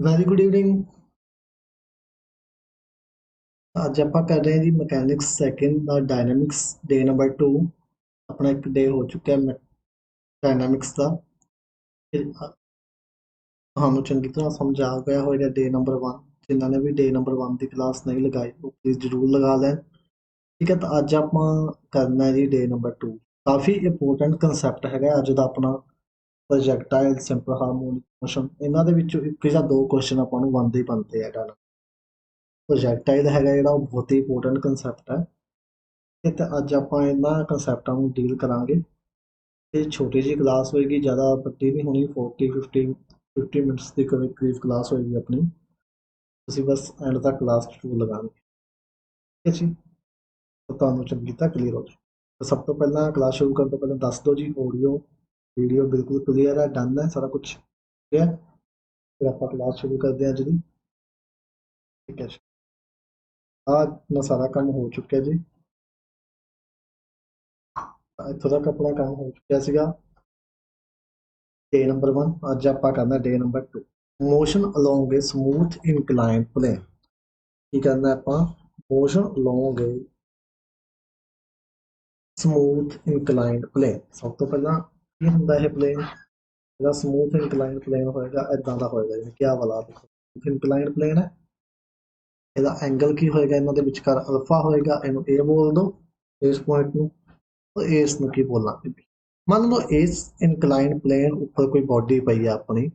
Very good evening. ਅੱਜ ਆਪਾਂ ਕਰ ਰਹੇ ਹਾਂ ਜੀ ਮਕੈਨਿਕਸ ਸੈਕਿੰਡ ਦਾ ਡਾਇਨਾਮਿਕਸ ਡੇ ਨੰਬਰ 2। ਆਪਣਾ ਇੱਕ ਡੇ ਹੋ ਚੁੱਕਿਆ ਡਾਇਨਾਮਿਕਸ ਦਾ। ਤੁਹਾਨੂੰ ਚੰਗੀ ਤਰ੍ਹਾਂ ਸਮਝ ਆ ਗਿਆ ਹੋਏਗਾ ਡੇ ਨੰਬਰ 1। ਜਿਨ੍ਹਾਂ ਨੇ ਵੀ ਡੇ ਨੰਬਰ 1 ਦੀ ਕਲਾਸ ਨਹੀਂ ਲਗਾਈ ਉਹ ਪਲੀਜ਼ ਜ਼ਰੂਰ ਲਗਾ ਲੈਣ। ਠੀਕ ਹੈ, ਤਾਂ ਅੱਜ ਆਪਾਂ ਕਰਨਾ ਹੈ ਜੀ ਡੇ ਨੰਬਰ 2। ਕਾਫੀ ਇੰਪੋਰਟੈਂਟ ਕੰਸੈਪਟ ਹੈਗਾ ਅੱਜ ਦਾ ਆਪਣਾ ਪ੍ਰੋਜੈਕਟਾਈਲ, ਸਿੰਪਲ ਹਾਰਮੋਨਿਕ ਮੋਸ਼ਨ। ਇਹਨਾਂ ਦੇ ਵਿੱਚੋਂ ਇੱਕ ਜਾਂ ਦੋ ਕੁਐਸਚਨ ਆਪਾਂ ਨੂੰ ਬਣਦੇ ਹੀ ਬਣਦੇ ਆ। ਪ੍ਰੋਜੈਕਟਾਈਲ ਹੈਗਾ ਜਿਹੜਾ ਉਹ ਬਹੁਤ ਹੀ ਇੰਪੋਰਟੈਂਟ ਕੰਸੈਪਟ ਹੈ। ਤੇ ਅੱਜ ਆਪਾਂ ਇਹਨਾਂ ਕੰਸੈਪਟਾਂ ਨੂੰ ਡੀਲ ਕਰਾਂਗੇ। ਇਹ ਛੋਟੀ ਜਿਹੀ ਕਲਾਸ ਹੋਏਗੀ, ਜ਼ਿਆਦਾ ਵੱਡੀ ਨਹੀਂ ਹੋਣੀ। 50 ਮਿੰਟਸ ਦੀ ਕਰੀਬ ਕਲਾਸ ਹੋਏਗੀ ਆਪਣੀ। ਤੁਸੀਂ ਬਸ ਐਂਡ ਤੱਕ ਕਲਾਸ ਜ਼ਰੂਰ ਲਗਾਉਣੀ। ਠੀਕ ਹੈ ਜੀ, ਤਾਂ ਤੁਹਾਨੂੰ ਚੰਗੀ ਤਰ੍ਹਾਂ ਕਲੀਅਰ ਹੋ ਜਾਏ। ਤਾਂ ਸਭ ਤੋਂ ਪਹਿਲਾਂ ਕਲਾਸ ਸ਼ੁਰੂ ਕਰਨ ਤੋਂ ਪਹਿਲਾਂ ਦੱਸ ਦਿਓ ਜੀ, ਆਡੀਓ ਵੀਡੀਓ ਬਿਲਕੁਲ ਕਲੀਅਰ ਹੈ, ਡਨ ਹੈ, ਸਾਰਾ ਕੁਝ ਠੀਕ ਹੈ। ਫਿਰ ਆਪਾਂ ਕਲਾਸ ਸ਼ੁਰੂ ਕਰਦੇ ਹਾਂ ਜੀ। ਠੀਕ ਹੈ ਜੀ, ਆਪਣਾ ਸਾਰਾ ਕੰਮ ਹੋ ਚੁੱਕਿਆ ਜੀ। ਇੱਥੋਂ ਤੱਕ ਆਪਣਾ ਕੰਮ ਹੋ ਚੁੱਕਿਆ ਸੀਗਾ ਡੇ ਨੰਬਰ 1। ਅੱਜ ਆਪਾਂ ਕਰਨਾ ਡੇ ਨੰਬਰ 2। ਮੋਸ਼ਨ ਅਲੋਂਗ ਏ ਸਮੂਥ ਇਨਕਲਾਈਨ ਪਲੇਨ। ਕੀ ਕਰਨਾ ਆਪਾਂ? ਮੋਸ਼ਨ ਅਲੋਂਗ ਏ ਸਮੂਥ ਇਨਕਲਾਈਨਡ ਪਲੇਨ। ਸਭ ਤੋਂ ਪਹਿਲਾਂ ਕੀ ਹੁੰਦਾ ਇਹ ਪਲੇਨ? ਜਿਹੜਾ ਸਮੂਥ ਇਨਕਲਾਈਨਡ ਪਲੇਨ ਹੋਏਗਾ ਇਦਾਂ ਦਾ ਹੋਏਗਾ, ਜਿਵੇਂ ਕਿ ਆਹ ਵਾਲਾ ਦੇਖੋ ਇਨਕਲਾਈਨਡ ਪਲੇਨ ਹੈ। ਇਹਦਾ ਐਂਗਲ ਕੀ ਹੋਏਗਾ? ਇਹਨਾਂ ਦੇ ਵਿਚਕਾਰ ਅਲਫਾ ਹੋਏਗਾ। ਇਹਨੂੰ ਏ ਬੋਲ ਦੋ, ਇਸ ਪੁਆਇੰਟ ਨੂੰ। ਇਸ ਨੂੰ ਕੀ ਬੋਲਾਂਗੇ? ਮੰਨ ਲਓ ਇਸ ਇਨਕਲਾਈਨ ਪਲੇਨ ਉੱਪਰ ਕੋਈ ਬੋਡੀ ਪਈ ਹੈ ਆਪਣੀ।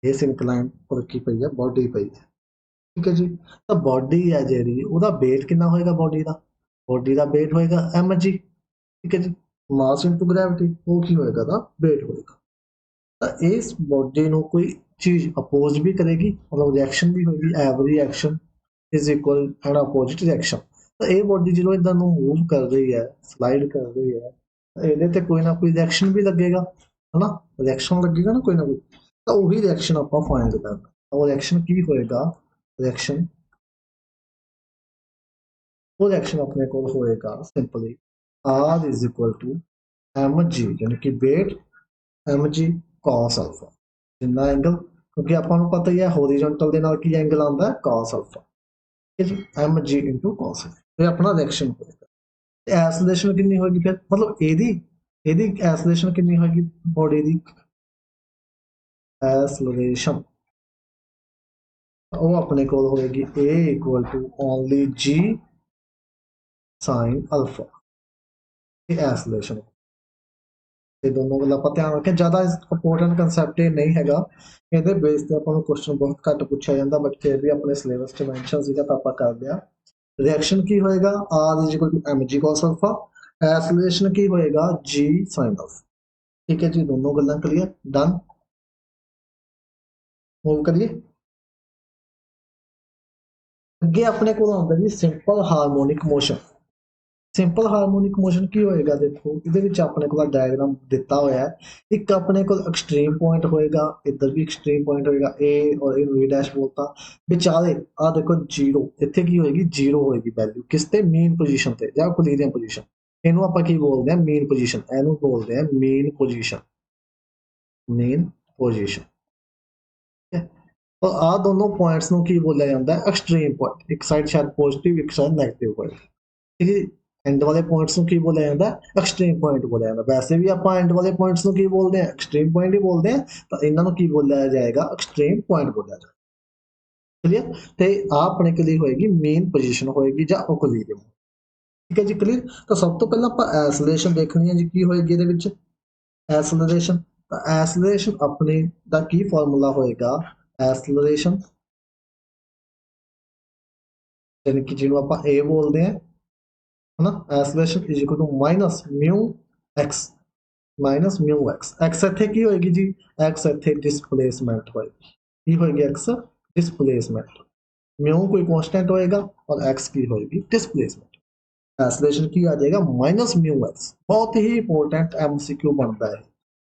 ਇਸ ਇਨਕਲਾਈਨ ਉੱਪਰ ਕੀ ਪਈ ਹੈ? ਬੋਡੀ ਪਈ ਹੈ। ਠੀਕ ਹੈ ਜੀ, ਤਾਂ ਬੋਡੀ ਹੈ ਜਿਹੜੀ, ਉਹਦਾ weight ਕਿੰਨਾ ਹੋਏਗਾ? ਬੋਡੀ ਦਾ weight ਹੋਏਗਾ mg। ਠੀਕ ਹੈ ਜੀ, ਮਾਸ ਇਨਟੂ ਗ੍ਰੈਵਿਟੀ। ਉਹ ਕੀ ਹੋਏਗਾ? ਦਾ weight ਹੋਏਗਾ। ਤਾਂ ਇਸ ਬੋਡੀ ਨੂੰ ਕੋਈ ਚੀਜ਼ ਅਪੋਜ਼ ਵੀ ਕਰੇਗੀ, ਮਤਲਬ ਰਿਐਕਸ਼ਨ ਵੀ ਹੋਏਗੀ। Every action is equal and opposite reaction. ਤਾਂ ਇਹ ਬੋਡੀ ਜਦੋਂ ਇਦਾਂ ਨੂੰ ਮੂਵ ਕਰ ਰਹੀ ਹੈ, ਸਲਾਈਡ ਕਰ ਰਹੀ ਹੈ, ਤਾਂ ਇਹਦੇ ਤੇ ਕੋਈ ਨਾ ਕੋਈ ਰਿਐਕਸ਼ਨ ਵੀ ਲੱਗੇਗਾ, ਹਨਾ? ਰਿਐਕਸ਼ਨ ਲੱਗੇਗਾ ਨਾ ਕੋਈ ਨਾ ਕੋਈ। ਤਾਂ ਉਹੀ ਰਿਐਕਸ਼ਨ ਆਪਾਂ ਫਾਈਂਡ ਕਰਨਾ। ਉਹ ਰਿਐਕਸ਼ਨ ਕੀ ਹੋਏਗਾ? ਰਿਐਕਸ਼ਨ ਉਹ ਰਿਐਕਸ਼ਨ ਆਪਣੇ ਕੋਲ ਹੋਏਗਾ simply R is equal to mg, ਯਾਨੀ ਕਿ weight mg cos alpha। ਜਿੰਨਾ ਐਂਗਲ, ਕਿਉਂਕਿ ਆਪਾਂ ਨੂੰ ਪਤਾ ਹੀ ਹੈ ਹੋਰੀਜ਼ੋਨਟਲ ਦੇ ਨਾਲ ਕੀ ਐਂਗਲ ਆਉਂਦਾ ਹੈ? cos alpha। ਠੀਕ ਹੈ, mg into cos alpha। ਇਹ ਆਪਣਾ ਰਿਐਕਸ਼ਨ ਹੋਏਗਾ। ਤੇ ਐਸਲੇਸ਼ਨ ਕਿੰਨੀ ਹੋਏਗੀ ਫਿਰ? ਮਤਲਬ ਇਹਦੀ ਐਸਲੇਸ਼ਨ ਕਿੰਨੀ ਹੋਏਗੀ ਬੋਡੀ ਦੀ? ਐਸਲੇਸ਼ਨ ਉਹ ਆਪਣੇ ਕੋਲ ਹੋਏਗੀ A equal to only G sin alpha। ਇਹ ਐਸਲੇਸ਼ਨ। ਇਹ ਦੋਨੋਂ ਗੱਲਾਂ ਆਪਾਂ ਧਿਆਨ ਰੱਖਿਆ। ਜ਼ਿਆਦਾ ਇੰਪੋਰਟੈਂਟ ਕੰਸੈਪਟ ਇਹ ਨਹੀਂ ਹੈਗਾ। ਇਹਦੇ ਬੇਸ ਤੇ ਆਪਾਂ ਨੂੰ ਕੁਐਸਚਨ ਬਹੁਤ ਘੱਟ ਪੁੱਛਿਆ ਜਾਂਦਾ, ਬਟ ਫਿਰ ਵੀ ਆਪਣੇ ਸਿਲੇਬਸ 'ਚ ਮੈਂਸ਼ਨ ਸੀਗਾ ਤਾਂ ਆਪਾਂ ਕਰਦੇ ਹਾਂ। ਰਿਐਕਸ਼ਨ ਕੀ ਹੋਏਗਾ? R is equal to mg cos alpha। Acceleration ਕੀ ਹੋਏਗਾ? G sin alpha। ਠੀਕ ਹੈ ਜੀ, ਦੋਨੋਂ ਗੱਲਾਂ ਕਲੀਅਰ, ਡਨ। ਮੂਵ ਕਰੀਏ ਅੱਗੇ। ਆਪਣੇ ਕੋਲ ਆਉਂਦਾ ਜੀ simple harmonic motion. Simple harmonic motion ਕੀ ਹੋਏਗਾ? ਦੇਖੋ ਇਹਦੇ ਵਿੱਚ ਆਪਣੇ ਕੋਲ ਡਾਇਗਰਾਮ ਦਿੱਤਾ ਹੋਇਆ ਹੈ। ਇੱਕ ਆਪਣੇ ਕੋਲ ਐਕਸਟ੍ਰੀਮ ਪੁਆਇੰਟ ਹੋਏਗਾ, ਇੱਧਰ ਵੀ ਐਕਸਟ੍ਰੀਮ ਪੁਆਇੰਟ ਹੋਏਗਾ A, ਔਰ ਇਹਨੂੰ A ਡੈਸ਼ ਬੋਲਤਾ। ਵਿਚਾਲੇ ਆਹ ਦੇਖੋ ਜ਼ੀਰੋ, ਇੱਥੇ ਕੀ ਹੋਏਗੀ? ਜ਼ੀਰੋ ਹੋਏਗੀ ਵੈਲਿਊ। ਕਿਸ ਤੇ? ਮੇਨ ਪੋਜੀਸ਼ਨ ਤੇ ਜਾਂ ਇਕੁਇਲੀਬਰੀਅਮ ਪੋਜੀਸ਼ਨ। ਇਹਨੂੰ ਆਪਾਂ ਕੀ ਬੋਲਦੇ ਹਾਂ? Main position. ਇਹਨੂੰ ਬੋਲਦੇ ਹਾਂ ਮੇਨ ਪੋਜੀਸ਼ਨ। Main position. ਔਰ ਆਹ ਦੋਨੋਂ ਪੁਆਇੰਟਸ ਨੂੰ ਕੀ ਬੋਲਿਆ ਜਾਂਦਾ ਹੈ? Extreme point. ਇੱਕ ਸਾਈਡ ਸ਼ਾਇਦ ਪੋਜ਼ਿਟਿਵ, ਇੱਕ ਸਾਈਡ ਨੈਗੇਟਿਵ ਪੁਆਇੰਟ। ਠੀਕ ਹੈ, ਐਂਡ ਵਾਲੇ ਪੁਆਇੰਟਸ ਨੂੰ ਕੀ ਬੋਲਿਆ ਜਾਂਦਾ? ਐਕਸਟ੍ਰੀਮ ਪੁਆਇੰਟ ਬੋਲਿਆ ਜਾਂਦਾ। ਵੈਸੇ ਵੀ ਆਪਾਂ ਐਂਡ ਵਾਲੇ ਪੁਆਇੰਟਸ ਨੂੰ ਕੀ ਬੋਲਦੇ ਹਾਂ? ਐਕਸਟ੍ਰੀਮ ਪੁਆਇੰਟ ਹੀ ਬੋਲਦੇ ਹਾਂ। ਤਾਂ ਇਹਨਾਂ ਨੂੰ ਕੀ ਬੋਲਿਆ ਜਾਏਗਾ? ਐਕਸਟ੍ਰੀਮ ਪੁਆਇੰਟ ਬੋਲਿਆ ਜਾਏਗਾ। ਕਲੀਅਰ? ਤੇ ਆਹ ਆਪਣੇ ਕੇ ਲਈ ਹੋਏਗੀ ਮੇਨ ਪੋਜੀਸ਼ਨ ਹੋਏਗੀ ਜਾਂ ਇਕੁਇਲੀਬਰੀਅਮ। ਠੀਕ ਹੈ ਜੀ, ਕਲੀਅਰ। ਤਾਂ ਸਭ ਤੋਂ ਪਹਿਲਾਂ ਆਪਾਂ ਐਸਲੇਸ਼ਨ ਦੇਖਣੀ ਹੈ ਜੀ, ਕੀ ਹੋਏਗੀ ਇਹਦੇ ਵਿੱਚ? ਐਸਲਰੇਸ਼ਨ। ਤਾਂ ਐਸਲਰੇਸ਼ਨ ਆਪਣੇ ਦਾ ਕੀ ਫਾਰਮੂਲਾ ਹੋਏਗਾ? ਐਸਲਰੇਸ਼ਨ ਯਾਨੀ ਕਿ ਜਿਹਨੂੰ ਆਪਾਂ A ਬੋਲਦੇ ਹਾਂ, ਹਨਾ? Acceleration is equal to minus mu x. Minus mu x. X ਇੱਥੇ ਕੀ ਹੋਏਗੀ ਜੀ? ਐਕਸ ਇੱਥੇ ਡਿਸਪਲੇਸਮੈਂਟ ਹੋਏਗੀ। ਕੀ ਹੋਏਗੀ? X displacement. ਮਿਊ ਕੋਈ ਕੌਂਸਟੈਂਟ ਹੋਏਗਾ ਔਰ ਐਕਸ ਕੀ ਹੋਏਗੀ? ਡਿਸਪਲੇਸਮੈਂਟ। ਐਸਲੇਸ਼ਨ ਕੀ ਆ ਜਾਏਗਾ? Minus mu x. ਬਹੁਤ ਹੀ ਇੰਪੋਰਟੈਂਟ MCQ ਬਣਦਾ ਹੈ,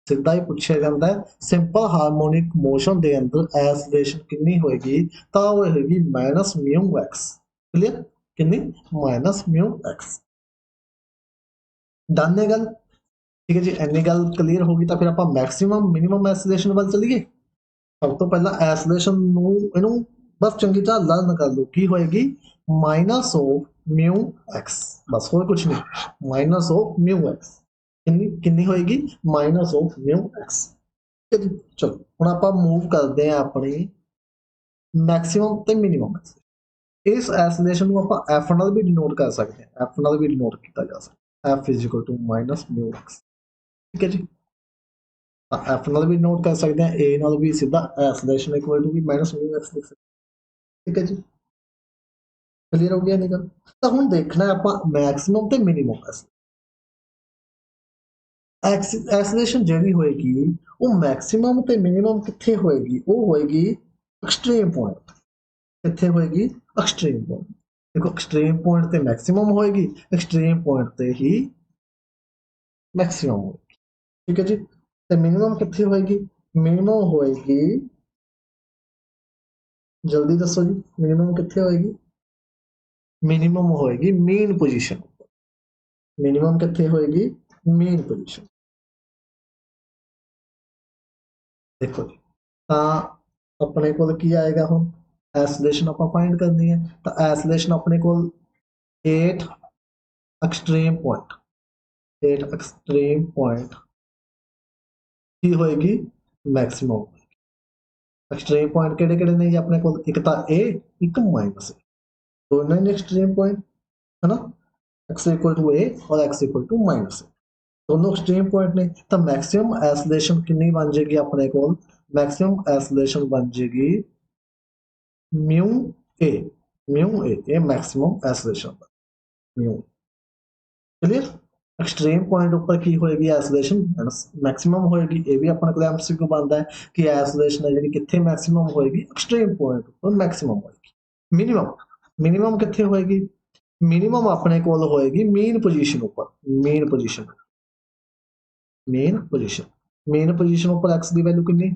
ਸਿੱਧਾ ਹੀ ਪੁੱਛਿਆ ਜਾਂਦਾ ਹੈ। ਸਿੰਪਲ ਹਾਰਮੋਨਿਕ ਮੋਸ਼ਨ ਦੇ ਅੰਦਰ ਐਸਲੇਸ਼ਨ ਕਿੰਨੀ ਹੋਏਗੀ? ਤਾਂ ਉਹ ਹੋਏਗੀ ਮਾਈਨਸ ਮਿਊ ਐਕਸ। ਕਲੀਅਰ? ਕਿੰਨੀ? Minus mu x. ਡਨ ਹੈ ਗੱਲ? ਠੀਕ ਹੈ ਜੀ, ਇੰਨੀ ਗੱਲ ਕਲੀਅਰ ਹੋ ਗਈ ਤਾਂ ਫਿਰ ਆਪਾਂ ਮੈਕਸਿਮਮ ਮਿਨੀਮਮ ਐਸਲੇਸ਼ਨ ਵੱਲ ਚੱਲੀਏ। सब तो पहला ਐਸੋਲੇਸ਼ਨ ਨੂੰ ਇਹਨੂੰ बस चंगी तरह लर्न कर लो की होएगी माइनस ऑफ म्यू एक्स बस और कुछ नहीं माइनस ऑफ म्यू एक्स कितनी होएगी माइनस ऑफ म्यू एक्स चलो हम आप मूव करते हैं अपनी मैक्सिमम ते मिनिमम इस ਐਸੋਲੇਸ਼ਨ ਨੂੰ ਆਪਾਂ f ਨਾਲ ਵੀ ਡਿਨੋਟ ਕਰ ਸਕਦੇ ਹਾਂ f ਨਾਲ ਵੀ ਡਿਨੋਟ ਕੀਤਾ ਜਾ ਸਕਦਾ f is equal to minus mu x ठीक है जी f ਨਾਲ ਵੀ ਨੋਟ ਕਰ ਸਕਦੇ ਹਾਂ a ਨਾਲ ਵੀ ਸਿੱਧਾ ਐਸੋਲੇਸ਼ਨ ਇਕੁਅਲ ਟੂ ਵੀ ਮਾਈਨਸ म्यू एक्स ਲਿਖ ਸਕਦੇ ठीक है जी क्लियर हो गया निकल तो हम देखना है आप मैक्सिमम ते मिनिमम ਐਸੋਲੇਸ਼ਨ ਜਿਹੜੀ ਹੋਏਗੀ ਉਹ ਮੈਕਸਿਮਮ ਤੇ ਮਿਨੀਮਮ ਕਿੱਥੇ ਹੋਏਗੀ ਉਹ ਹੋਏਗੀ ਐਕਸਟ੍ਰੀਮ ਪੁਆਇੰਟ ਕਿੱਥੇ ਹੋਏਗੀ ਐਕਸਟ੍ਰੀਮ ਪੁਆਇੰਟ देखो एक्सट्रीम पॉइंट पे मैक्सिमम होएगी एक्सट्रीम पॉइंट पे ही मैक्सिमम होएगी ठीक है जी तो मिनिमम कितनी होएगी मिनिमम होएगी जल्दी दसो जी मिनिमम कितने होएगी मिनिमम होएगी मेन पोजीशन मिनिमम कितने होएगी मेन पोजीशन देखो जी अपने को की आएगा हम ਐਸੋਲੇਸ਼ਨ ਆਪਾਂ फाइंड करनी है तो ਐਸੋਲੇਸ਼ਨ अपने को 8 एक्सट्रीम पॉइंट 8 एक्सट्रीम पॉइंट की होएगी मैक्सिमम एक्सट्रीम पॉइंट केड़े केड़े ने जी अपने को एक तो ए एक माइनस दोनों ही एक्सट्रीम पॉइंट है ना एक्स इक्वल टू ए और एक्स इक्वल टू माइनस दोनों एक्सट्रीम पॉइंट ने तो मैक्सिमम ਐਸੋਲੇਸ਼ਨ कितनी बन जाएगी अपने को मैक्सिमम ਐਸੋਲੇਸ਼ਨ बन जाएगी म्यू ए ये maximum acceleration mu clear extreme point ऊपर की होएगी ਐਸੋਲੇਸ਼ਨ मैक्सिमम होएगी ये भी अपने को एमसीक्यू बनता है कि ਐਸੋਲੇਸ਼ਨ है जी कितने मैक्सिमम होएगी एक्सट्रीम पॉइंट ऊपर मैक्सिमम होएगी मिनिमम मिनिमम कितने होएगी मिनिमम अपने को होएगी मेन पोजीशन ऊपर मेन पोजीशन मेन पोजीशन ऊपर एक्स की वैल्यू कितनी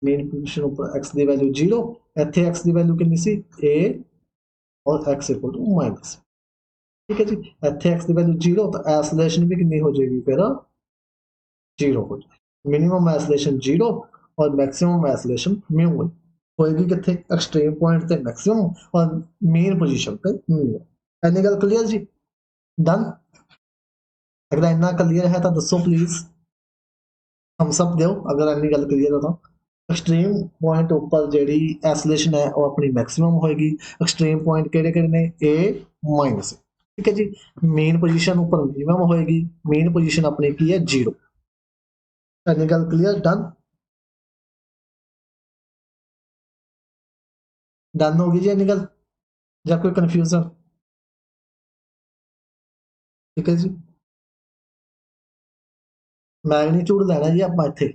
मेन पोजीशन ऊपर एक्स की वैल्यू 0 ਇੱਥੇ x ਦੀ ਵੈਲਿਊ ਕਿੰਨੀ ਸੀ a और x इक्वल टू माइनस ठीक है जी ਇੱਥੇ x ਦੀ ਵੈਲਿਊ 0 ਤਾਂ ਐਸੋਲੇਸ਼ਨ ਵੀ ਕਿੰਨੀ ਹੋ ਜਾਏਗੀ ਫਿਰ 0 हो जाएगी मिनिमम ਐਸੋਲੇਸ਼ਨ 0 और मैक्सिमम ਐਸੋਲੇਸ਼ਨ म्यू होएगी कितने एक्सट्रीम पॉइंट पे मैक्सिमम और मेन पोजीशन पे मिनिमम एनी गल क्लियर जी डन अगर इतना क्लियर है तो दसो प्लीज हम सब दो अगर इन्नी गल क्लियर है तो एक्सट्रीम पॉइंट ऊपर जी ਐਸੋਲੇਸ਼ਨ है वो अपनी मैक्सिमम होएगी एक्सट्रीम पॉइंट केड़े केड़े ने ए माइनस ठीक है जी मेन पोजीशन ऊपर मिनिमम होएगी मेन पोजीशन अपनी की है 0 इन्नी गल क्लियर डन डन होगी जी इन्नी गल या कोई कन्फ्यूजन ठीक है जी मैग्नीट्यूड लेना जी आप इत्थे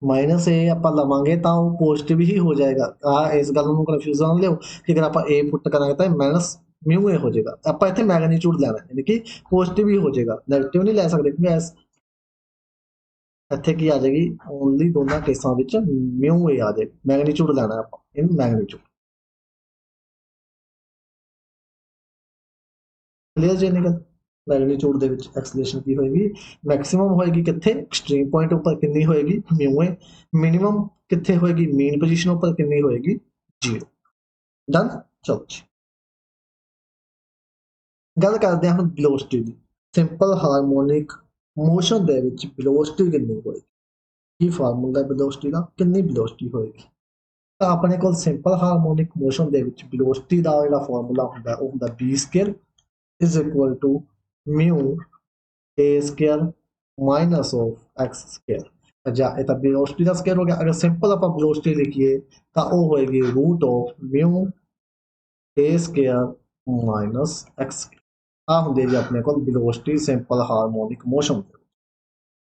माइनस ए आप लवेंगे तो पॉजिटिव ही हो जाएगा इस गल में कन्फ्यूजन ना लियो कि अगर आप ए पुट करेंगे तो माइनस म्यू ए हो जाएगा आप इतने मैग्नीट्यूड लेना यानी कि पॉजिटिव ही हो जाएगा नैगेटिव नहीं ले सकते क्योंकि इतने की आ जाएगी ओनली दोनों केसों में म्यू ए आ जाएगी मैग्नीट्यूड लेना है आप इन मैग्नीट्यूड क्लियर जी निकल मैग्नीट्यूड ਦੇ ਵਿੱਚ ਐਕਸਲੇਸ਼ਨ ਕੀ ਹੋਏਗੀ ਮੈਕਸਿਮਮ ਹੋਏਗੀ ਕਿੱਥੇ ਐਕਸਟ੍ਰੀਮ ਪੁਆਇੰਟ ਉੱਪਰ ਕਿੰਨੀ ਹੋਏਗੀ म्यू ए मिनिमम ਕਿੱਥੇ ਹੋਏਗੀ ਮੇਨ ਪੋਜੀਸ਼ਨ ਉੱਪਰ ਕਿੰਨੀ ਹੋਏਗੀ 0 ਡਨ ਚਲੋ ਜੀ ਗੱਲ ਕਰਦੇ ਹਾਂ ਹੁਣ ਵੈਲੋਸਿਟੀ ਦੀ ਸਿੰਪਲ ਹਾਰਮੋਨਿਕ ਮੋਸ਼ਨ ਦੇ ਵਿੱਚ ਵੈਲੋਸਿਟੀ ਕਿੰਨੀ ਹੋਏਗੀ ਕੀ ਫਾਰਮੂਲਾ ਹੈ ਵੈਲੋਸਿਟੀ ਦਾ ਕਿੰਨੀ ਵੈਲੋਸਿਟੀ ਹੋਏਗੀ ਤਾਂ ਆਪਣੇ ਕੋਲ ਸਿੰਪਲ ਹਾਰਮੋਨਿਕ ਮੋਸ਼ਨ ਦੇ ਵਿੱਚ ਵੈਲੋਸਿਟੀ ਦਾ ਜਿਹੜਾ ਫਾਰਮੂਲਾ ਹੁੰਦਾ ਉਹ ਹੁੰਦਾ v² is equal to mu a square minus of x square ਜਾਂ ਇਹ ਤਾਂ velocity ਦਾ ਸਕੁਅਰ ਹੋ ਗਿਆ ਅਗਰ ਸਿੰਪਲ ਆਪਾਂ velocity ਲਿਖੀਏ ਤਾਂ ਉਹ ਹੋਏਗੀ root of mu a square minus x ਆ ਹੁੰਦੀ ਜੀ ਆਪਣੇ ਕੋਲ velocity simple harmonic motion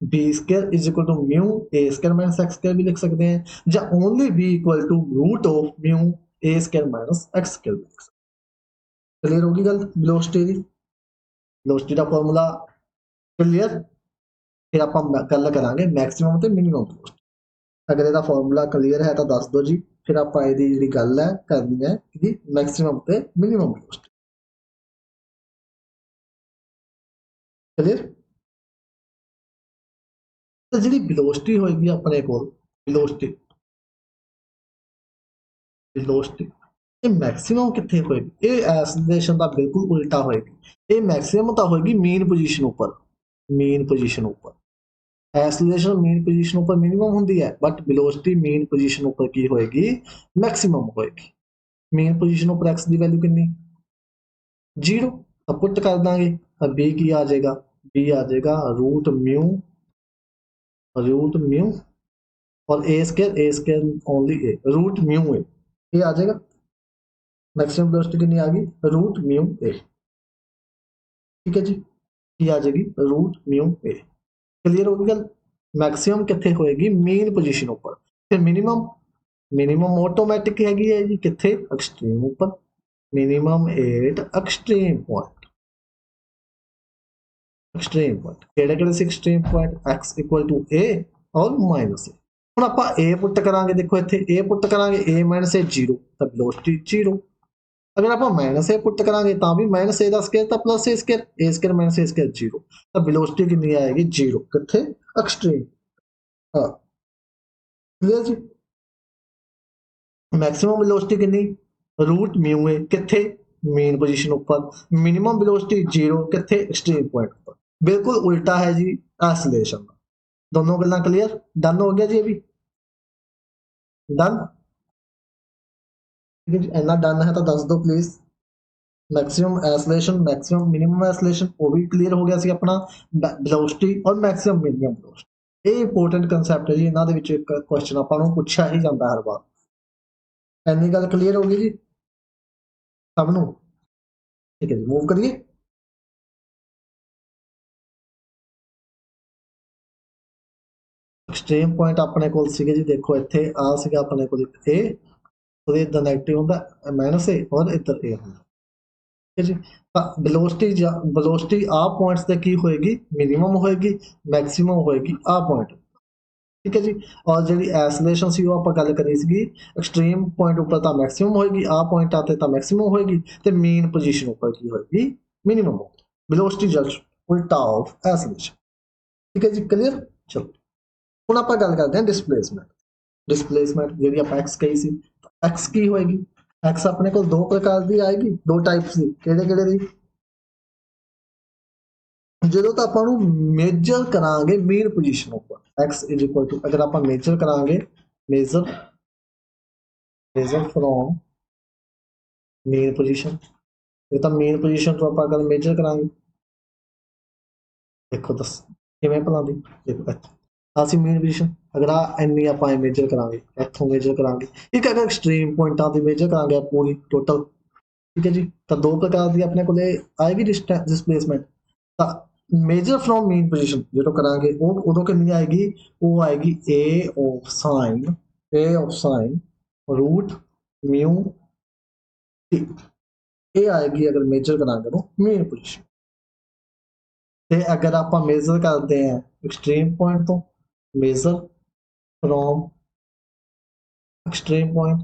b square is equal to mu a square minus x square भी लिख सकते हैं ਜਾਂ only b equal to root of mu a square minus x square लिख सकते हैं क्लियर होगी गल velocity ਦੀ वेलोसिटी का फॉर्मूला क्लियर फिर आप गल करा मैक्सिमम तो मिनिमम वेलोसिटी अगर यदा फॉर्मूला क्लियर है तो दस दो जी फिर आप जी गल है करनी है कि मैक्सिमम तो मिनिमम वेलोसिटी क्लियर तो जी वेलोसिटी होएगी अपने को वेलोसिटी वेलोसिटी ये मैक्सिमम कितने होएगी, ये एक्सेलरेशन का बिल्कुल उल्टा होएगी। ये मैक्सिमम तो होएगी मीन पोजीशन ऊपर, मीन पोजीशन ऊपर। एक्सेलरेशन मीन पोजीशन ऊपर मिनिमम होती है, बट वेलोसिटी मीन पोजीशन ऊपर की होएगी, मैक्सिमम होएगी। मीन पोजीशन ऊपर एक्स की वैल्यू कितनी, 0। तो पुट कर देंगे, तो बी की आ जाएगा, बी आ जाएगा रूट म्यू और ए square only A, root mu a, ये आ जाएगा। मैक्सिमम वेलोसिटी कितनी आ गई, रूट म्यू ए। ठीक है जी, ये आ जाएगी रूट म्यू ए। क्लियर होगी गल। मैक्सिमम कितने होएगी, मेन पोजीशन ऊपर। फिर मिनिमम, मिनिमम ऑटोमैटिक हैगी है जी कितने, एक्सट्रीम ऊपर। Minimum at extreme point, extreme point ਕਿਹੜੇ ਕਿਹੜੇ ਸੀ extreme point, x equal to a और माइनस ए। ਹੁਣ ਆਪਾਂ a ਪੁੱਟ ਕਰਾਂਗੇ, ਦੇਖੋ ਇੱਥੇ a ਪੁੱਟ ਕਰਾਂਗੇ, a ਮਾਈਨਸ a 0 ਤਾਂ ਵੈਲੋਸਿਟੀ 0। अगर आप माइनस ए पुट करांगे तो भी माइनस ए का स्केयर तो प्लस ए स्केयर माइनस ए स्केयर 0, तो वेलोसिटी कितनी आएगी 0 कितने, एक्सट्रीम। हाँ क्लियर जी। मैक्सिमम वेलोसिटी कितनी, रूट म्यू ए कितने, मेन पोजीशन ऊपर। मिनिमम वेलोसिटी 0 कितने, एक्सट्रीम पॉइंट पर। बिल्कुल उल्टा है जी एक्सेलरेशन। दोनों गल्लां क्लियर, डन हो गया जी। अभी डन, इन्ना डन है तो दस दो please. Maximum acceleration, maximum minimum acceleration वो भी क्लीयर हो गया सी अपना। वेलोसिटी और मैक्सिमम मिनिमम वेलोसिटी, ये इंपोर्टेंट कंसैप्ट है जी। इन्हां दे विच एक क्वेश्चन आपां नूं पुछया ही जांदा हर बार। इन्नी गल क्लीयर हो गई जी सब नूं। ठीक है जी, मूव करिए। एक्सट्रीम पॉइंट अपने कोल सीगे जी, देखो इत्थे आ सीगा अपने कोल ए, ਉਹਦੇ इधर नेगेटिव ਹੁੰਦਾ माइनस ए और इधर ए ਹੁੰਦਾ। ठीक है जी। वेलोसिटी वेलोसिटी आ पॉइंट्स ते की होएगी, मिनिमम होएगी, मैक्सिमम होएगी आ पॉइंट। ठीक है जी। और जी एक्सेलरेशन सी आप गल करी सी, एक्सट्रीम पॉइंट ऊपर तो मैक्सिमम होएगी, आ पॉइंट आते तो मैक्सिमम होएगी, तो मेन पोजीशन ऊपर की होएगी, मिनिमम होगी। वेलोसिटी जस्ट उल्टा ऑफ एक्सेलरेशन। ठीक है जी, क्लियर। चलो ਹੁਣ ਆਪਾਂ ਗੱਲ ਕਰਦੇ ਹਾਂ डिस्प्लेसमेंट। डिस्प्लेसमेंट ਜਿਹੜੀ ਆਪਾਂ x ਕਹੀ ਸੀ, x ਕੀ ਹੋਏਗੀ, x ਆਪਣੇ ਕੋਲ ਦੋ ਪ੍ਰਕਾਰ ਦੀ ਆਏਗੀ, ਦੋ ਟਾਈਪਸ ਦੀ। ਕਿਹੜੇ ਕਿਹੜੇ ਦੀ, ਜਦੋਂ ਤਾਂ ਆਪਾਂ ਨੂੰ ਮੇਜਰ ਕਰਾਂਗੇ ਮੇਨ ਪੋਜੀਸ਼ਨ ਉੱਪਰ x ਇਜ਼ ਇਕੁਅਲ ਟੂ, ਅਗਰ ਆਪਾਂ ਮੇਜਰ ਕਰਾਂਗੇ, ਮੇਜਰ ਫਰੋਮ ਮੇਨ ਪੋਜੀਸ਼ਨ, ਇਹ ਤਾਂ ਮੇਨ ਪੋਜੀਸ਼ਨ ਤੋਂ ਆਪਾਂ ਅਗਰ ਮੇਜਰ ਕਰਾਂਗੇ, ਦੇਖੋ ਦੱਸ ਕਿਵੇਂ ਭਲਾ ਦੀ, ਦੇਖੋ ਅਸੀਂ ਮੇਨ ਪੋਜੀਸ਼ਨ अगर इन्नी आप मेजर करा, इतों मेजर करा, एक अगर एक्सट्रीम पॉइंटा की मेजर करा पूरी टोटल। ठीक है जी, तो दो प्रकार की अपने को आएगी displacement. Measure from mean position जो करा उदों कि आएगी, वो आएगी a of sine root mu t, ये आएगी अगर मेजर करा मेन पोजीशन। तो अगर आप मेजर करते हैं एक्सट्रीम पॉइंट तो मेजर फ्रॉम एक्सट्रीम पॉइंट।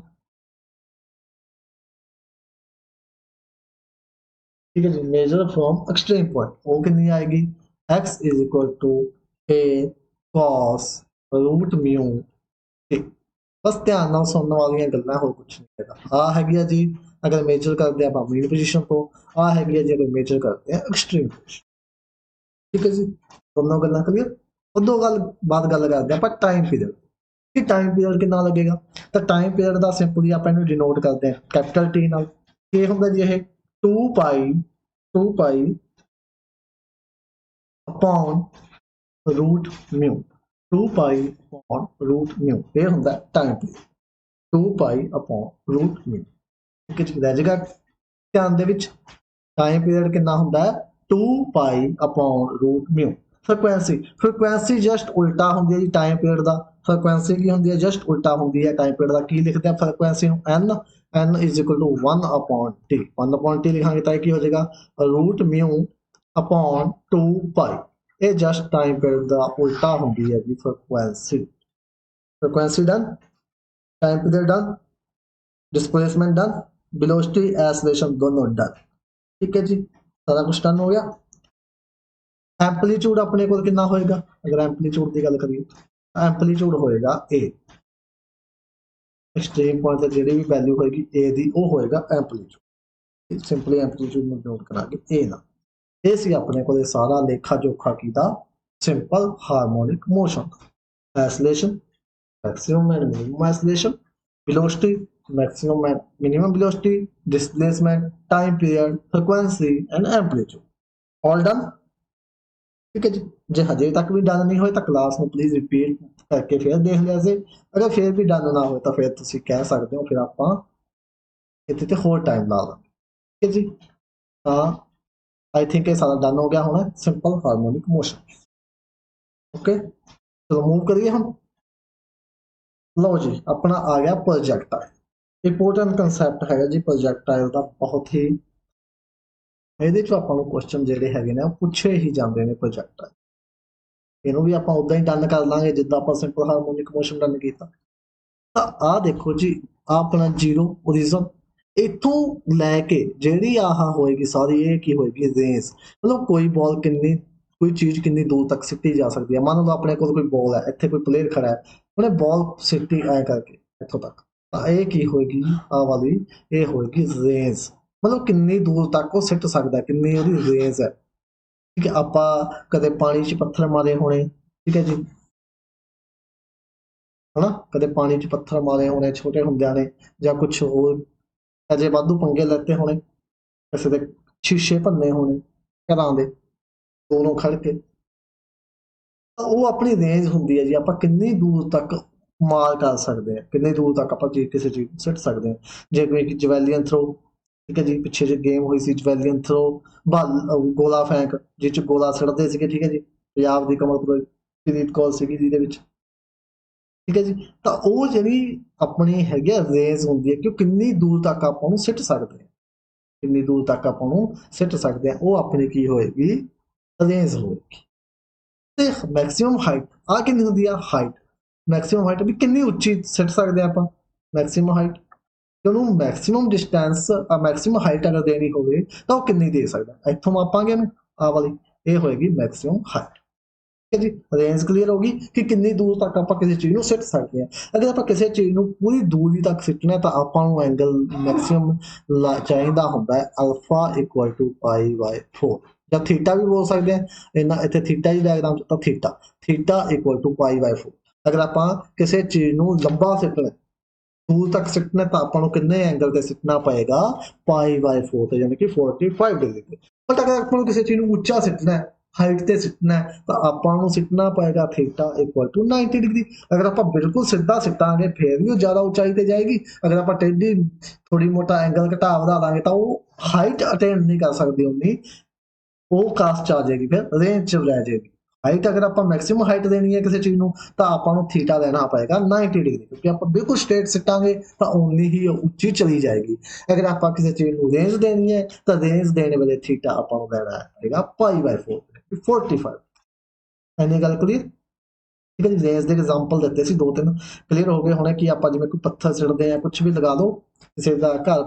ठीक है जी, मेजर फ्रॉम एक्सट्रीम पॉइंट वो कितनी आएगी, x is equal to a cos root mu t. बस ध्यान नाल सुनने वाली गल्लां, हो कुछ नहीं हैगा। आ हैगी जी अगर मेजर करते हैं आप मेन पोजीशन तो, आ हैगी जी अगर मेजर करते हैं एक्सट्रीम पोजीशन। ठीक है जी, दोनों गल्लां क्लियर। और दो गल बाद गल करते हैं आप टाइम पीरियड कि टाइम पीरियड कितना लगेगा। तो टाइम पीरियड का सिंपली आप डिनोट करते हैं कैपिटल टी नाल। ये होंगे जी ये 2 pi upon root mu, 2 pi upon root mu, ये होंगे time period 2 pi upon root mu. ठीक है रह जाएगा ध्यान दे विच, टाइम पीरियड कितना होंगे 2 पाई अपॉन रूट म्यू। फ्रीक्वेंसी जस्ट उल्टा होंगी है जी टाइम पीरियड का। फ्रीक्वेंसी की होंगी है, जस्ट उल्टा होंगी है टाइम पीरियड का। की लिखते हैं frequency n is equal to 1/t, 1/t लिखांगे तो की हो जाएगा रूट म्यू अपॉन 2 पाई। ये जस्ट टाइम पीरियड का उल्टा होंगी है जी frequency. Frequency done, time period done, displacement done, velocity acceleration दोनों डन। ठीक है जी, सारा कुछ डन हो गया। एंपलीट्यूड अपने को कितना होएगा, अगर एंपलीट्यूड की गल करिए एंपलीट्यूड होएगा ए। एक्सट्रीम पॉइंट ते जिहड़ी भी वैल्यू होएगी ए दी वो होएगा एम्पलीट्यूड सिंपली एम्पलीट्यूड में नोट करांगे ए दा ये सी अपने को सारा लेखा जोखा कीता simple harmonic motion acceleration maximum and minimum acceleration, velocity, maximum and minimum velocity, displacement, time period, frequency and amplitude. All done? ठीक है जी जे हजे तक भी डन नहीं होए तो क्लास में प्लीज रिपीट करके फिर देख लिया से अगर फिर भी डन ना हो तो फिर तुम कह सकते हो फिर आप इतने तो होर टाइम ला देंगे ठीक है जी हाँ आई थिंक ये सारा डन हो गया होना सिंपल हार्मोनिक मोशन ओके चलो मूव करिए हम लो जी अपना आ गया प्रोजेक्टाइल इंपोर्टेंट कंसैप्ट है जी प्रोजेक्टाइल का बहुत ही ਇਹਦੇ ਚੋਂ ਆਪਾਂ ਨੂੰ ਕੁਐਸਚਨ ਜਿਹੜੇ ਹੈਗੇ ਨੇ ਉਹ ਪੁੱਛੇ ਹੀ ਜਾਂਦੇ ਨੇ ਪ੍ਰੋਜੈਕਟਾਈਲ ਇਹਨੂੰ ਵੀ ਆਪਾਂ ਉਦਾਂ ਹੀ ਡਨ ਕਰ ਲਾਂਗੇ ਜਿੱਦਾਂ ਆਪਾਂ ਸਿੰਪਲ ਹਾਰਮੋਨਿਕ ਮੋਸ਼ਨ ਡਨ ਕੀਤਾ ਤਾਂ ਆਹ ਦੇਖੋ ਜੀ ਆਹ ਆਪਣਾ ਜ਼ੀਰੋ ਓਰੀਜ਼ਨ ਇੱਥੋਂ ਲੈ ਕੇ ਜਿਹੜੀ ਆਹ ਹੋਏਗੀ ਸਾਰੀ ਇਹ ਕੀ ਹੋਏਗੀ ਰੇਂਜ ਮਤਲਬ ਕੋਈ ਬਾਲ ਕਿੰਨੀ ਕੋਈ ਚੀਜ਼ ਕਿੰਨੀ ਦੂਰ ਤੱਕ ਸਿੱਟੀ ਜਾ ਸਕਦੀ ਹੈ ਮੰਨ ਲਓ ਆਪਣੇ ਕੋਲ ਕੋਈ ਬਾਲ ਹੈ ਇੱਥੇ ਕੋਈ ਪਲੇਅਰ ਖੜਾ ਹੈ ਉਹਨੇ ਬਾਲ ਸਿੱਟੀ ਐ ਕਰਕੇ ਇੱਥੋਂ ਤੱਕ ਤਾਂ ਇਹ ਕੀ ਹੋਏਗੀ ਆਹ ਵਾਲੀ ਇਹ ਹੋਏਗੀ ਰੇਂਜ मतलब किन्नी दूर तक वो सिट सकता किन्नी ਉਹਦੀ रेंज है ठीक है ਆਪਾਂ ਕਦੇ ਪਾਣੀ 'ਚ ਪੱਥਰ ਮਾਰੇ ਹੋਣੇ ਠੀਕ ਹੈ ਜੀ ਹਨਾ ਕਦੇ ਪਾਣੀ 'ਚ ਪੱਥਰ ਮਾਰੇ ਹੋਣੇ ਛੋਟੇ ਹੁੰਦਿਆਂ ਨੇ ਜਾਂ ਕੁਝ ਹੋਰ ਅਜੇ ਵਾਧੂ ਪੰਗੇ ਲੈਤੇ ਹੋਣੇ ਕਿਸੇ ਦੇ ਸ਼ੀਸ਼ੇ ਭੰਨੇ ਹੋਣੇ ਘਰਾਂ ਦੇ ਦੋਨੋਂ ਖੜ ਕੇ ਤਾਂ ਉਹ ਆਪਣੀ ਰੇਂਜ ਹੁੰਦੀ ਹੈ ਜੀ ਆਪਾਂ ਕਿੰਨੀ ਦੂਰ ਤੱਕ ਮਾਰ ਕਰ ਸਕਦੇ ਹਾਂ ਕਿੰਨੀ ਦੂਰ ਤੱਕ ਆਪਾਂ ਚੀਜ਼ ਕਿਸੇ ਚੀਜ਼ ਨੂੰ ਸਿੱਟ ਸਕਦੇ ਹਾਂ ਜੇ ਕੋਈ ਜਵੈਲੀਅਨ ਥਰੋ ठीक है जी पिछे जो गेम हुई सी जवैलियन थ्रो गोला फैंक जिस गोला सड़ते थे ठीक है जी पंजाब की कमलप्रीत कौर सी जिहदे विच ठीक है जी तो वो जी अपनी हैगी रेंज होंगी है कि किन्नी दूर तक आपां नूं सिट सकते हैं किन्नी दूर तक आपां नूं सिट सकते हैं वो अपनी की होएगी रेंज होएगी ते मैक्सिमम हाइट आ किन्नी हुंदी आ हाइट मैक्सिमम हाइट भी किन्नी उच्ची सिट सकते हैं आपां मैक्सिमम हाइट ਉਹਨੂੰ ਮੈਕਸਿਮਮ ਡਿਸਟੈਂਸ ਮੈਕਸਿਮਮ ਹਾਈਟ ਅਗਰ ਦੇਣੀ ਹੋਵੇ ਤਾਂ ਉਹ ਕਿੰਨੀ ਦੇ ਸਕਦਾ ਇੱਥੋਂ ਮਾਪਾਂਗੇ ਇਹਨੂੰ ਆਹ ਵਾਲੀ ਇਹ ਹੋਏਗੀ ਮੈਕਸਿਮਮ ਹਾਈਟ ਠੀਕ ਹੈ ਜੀ ਰੇਂਜ ਕਲੀਅਰ ਹੋਗੀ ਕਿ ਕਿੰਨੀ ਦੂਰ ਤੱਕ ਆਪਾਂ ਕਿਸੇ ਚੀਜ਼ ਨੂੰ ਸਿੱਟ ਸਕਦੇ ਹਾਂ ਅਗਰ ਆਪਾਂ ਕਿਸੇ ਚੀਜ਼ ਨੂੰ ਪੂਰੀ ਦੂਰੀ ਤੱਕ ਸਿੱਟਣਾ ਤਾਂ ਆਪਾਂ ਨੂੰ ਐਂਗਲ ਮੈਕਸਿਮਮ ਚਾਹੀਦਾ ਹੁੰਦਾ ਹੈ ਅਲਫਾ ਇਕੁਅਲ ਟੂ ਪਾਈ ਬਾਈ 4 ਜਾਂ ਥੀਟਾ ਵੀ ਬੋਲ ਸਕਦੇ ਹਾਂ ਇਹਨਾਂ ਇੱਥੇ ਥੀਟਾ ਦੀ ਡਾਇਗਰਾਮ ਤਾਂ ਥੀਟਾ ਇਕੁਅਲ ਟੂ ਪਾਈ ਬਾਈ 4 ਅਗਰ ਆਪਾਂ ਕਿਸੇ ਚੀਜ਼ ਨੂੰ ਲੰਬਾ ਸਿੱਟਣਾ दूर तक सिटना तो आपको कितने एंगल से सिटना पएगा पाई बाय 4 यानी कि 45 डिग्री पे बट अगर आपको किसी चीज को ऊंचा सिटना है हाइट से सिटना है तो आपको सिटना पएगा थीटा इक्वल टू 90 डिग्री अगर आप बिल्कुल सीधा सिटांगे फिर भी ज्यादा ऊंचाई पे जाएगी अगर आप टेढ़ी थोड़ी मोटा एंगल घटा बढ़ा देंगे तो वो हाइट अटेंड नहीं कर सकती उन्नी वो कास्ट आ जाएगी फिर रेंज च रह जाएगी हाइट अगर आप मैक्सिमम हाइट देनी है किसी चीज को तो आपको थीटा लेना पड़ेगा 90 डिग्री क्योंकि आप बिल्कुल स्ट्रेट सिटांगे तो उन्नी ही उच्ची चली जाएगी अगर आप किसी चीज को रेंज देनी है तो रेंज देने वाले थीटा आपको लेना पड़ेगा पाई बाय 4 45 इन्नी गल क्लीयर ठीक है जी रेंज के एग्जाम्पल देते सी 2-3 क्लीयर हो गए होने कि आप जिवें कोई पत्थर सिटते हैं कुछ भी लगा लो किसी का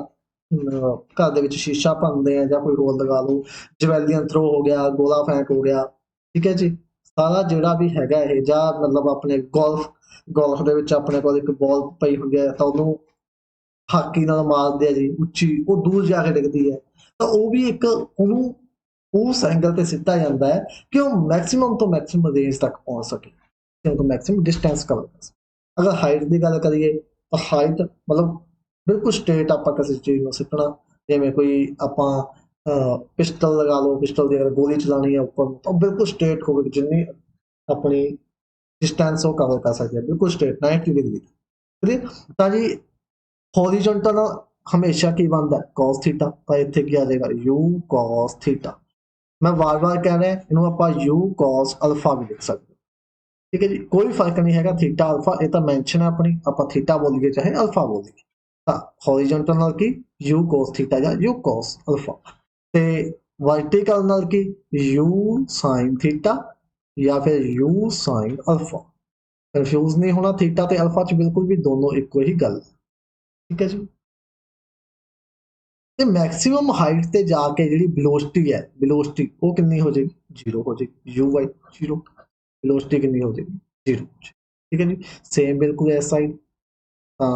घर ਦੇ ਵਿੱਚ शीशा ਭੰਨਦੇ ਆ ਜਾਂ ਕੋਈ ਹੋਰ ਲਗਾ ਲਓ ਜਵੈਲੀਅਨ ਥਰੋ ਹੋ ਗਿਆ ਗੋਲਾ ਫੈਂਕ ਹੋ ਗਿਆ ਠੀਕ ਹੈ ਜੀ ਸਾਰਾ ਜਿਹੜਾ ਵੀ ਹੈਗਾ ਇਹ ਜਾਂ ਮਤਲਬ ਆਪਣੇ ਗੋਲਫ ਦੇ ਵਿੱਚ ਆਪਣੇ ਕੋਲ ਇੱਕ ਬਾਲ ਪਈ ਹੁੰਦੀ ਹੈ ਤਾਂ ਉਹਨੂੰ ਹਾਕੀ ਨਾਲ ਮਾਰਦੇ ਆ ਜੀ ਉੱਚੀ ਉਹ ਦੂਰ ਜਾ ਕੇ ਡਿੱਗਦੀ ਹੈ ਤਾਂ ਉਹ ਵੀ ਇੱਕ ਉਹਨੂੰ ਉਸ ਐਂਗਲ ਤੇ ਸਿੱਟਾ ਜਾਂਦਾ ਹੈ ਕਿ ਉਹ ਮੈਕਸਿਮਮ ਤੋਂ ਮੈਕਸਿਮਮ ਰੇਂਜ ਤੱਕ ਪਹੁੰਚ ਸਕੇ ਕਿਉਂਕਿ ਮੈਕਸਿਮਮ ਡਿਸਟੈਂਸ ਕਵਰ ਕਰ ਸਕੇ ਅਗਰ ਹਾਈਟ ਦੀ ਗੱਲ ਕਰੀਏ ਤਾਂ ਹਾਈਟ ਮਤਲਬ ਬਿਲਕੁਲ ਸਟ੍ਰੇਟ ਆਪਾਂ ਕਿਸੇ ਚੀਜ਼ ਨੂੰ ਸਿੱਟਣਾ ਜਿਵੇਂ ਕੋਈ ਆਪਾਂ पिस्टल लगा लो पिस्टल की अगर गोली चलानी है ऊपर तो बिल्कुल स्ट्रेट हो जिन्नी अपनी डिस्टेंस वो कवर कर सकते हैं बिल्कुल स्ट्रेट 90 डिग्री ठीक है जी हॉरिजॉन्टल हमेशा की बनता है कॉस थीटा तो इतने की आ जाएगा यू कॉस थीटा मैं बार बार कह रहा इन्हों आप यू कॉस अल्फा भी लिख सकते ठीक है जी कोई फर्क नहीं है थीटा अल्फा ये तो मैंशन है अपनी आप थीटा बोलिए चाहे अल्फा बोलिए हॉरिजॉन्टल की यू कॉस थीटा या यू कॉस अल्फा ਤੇ वर्टिकल ਨਾਲ ਕੀ u sin थीटा या फिर u sin अल्फा कंफ्यूज नहीं होना थीटा ਤੇ अल्फा ਚ ਬਿਲਕੁਲ ਵੀ ਦੋਨੋਂ ਇੱਕੋ ਹੀ ਗੱਲ ਠੀਕ ਹੈ ਜੀ ਤੇ ਮੈਕਸਿਮਮ ਹਾਈਟ ਤੇ ਜਾ ਕੇ ਜਿਹੜੀ ਵੈਲੋਸਿਟੀ ਹੈ ਵੈਲੋਸਿਟੀ ਉਹ ਕਿੰਨੀ ਹੋ ਜਾਏਗੀ 0 ਹੋ ਜਾਏਗੀ u by 0 ਵੈਲੋਸਿਟੀ ਕਿੰਨੀ ਹੋ ਜਾਏਗੀ 0 ਠੀਕ ਹੈ ਜੀ ਸੇਮ ਬਿਲਕੁਲ ਐਸਾ ਹੀ ਤਾਂ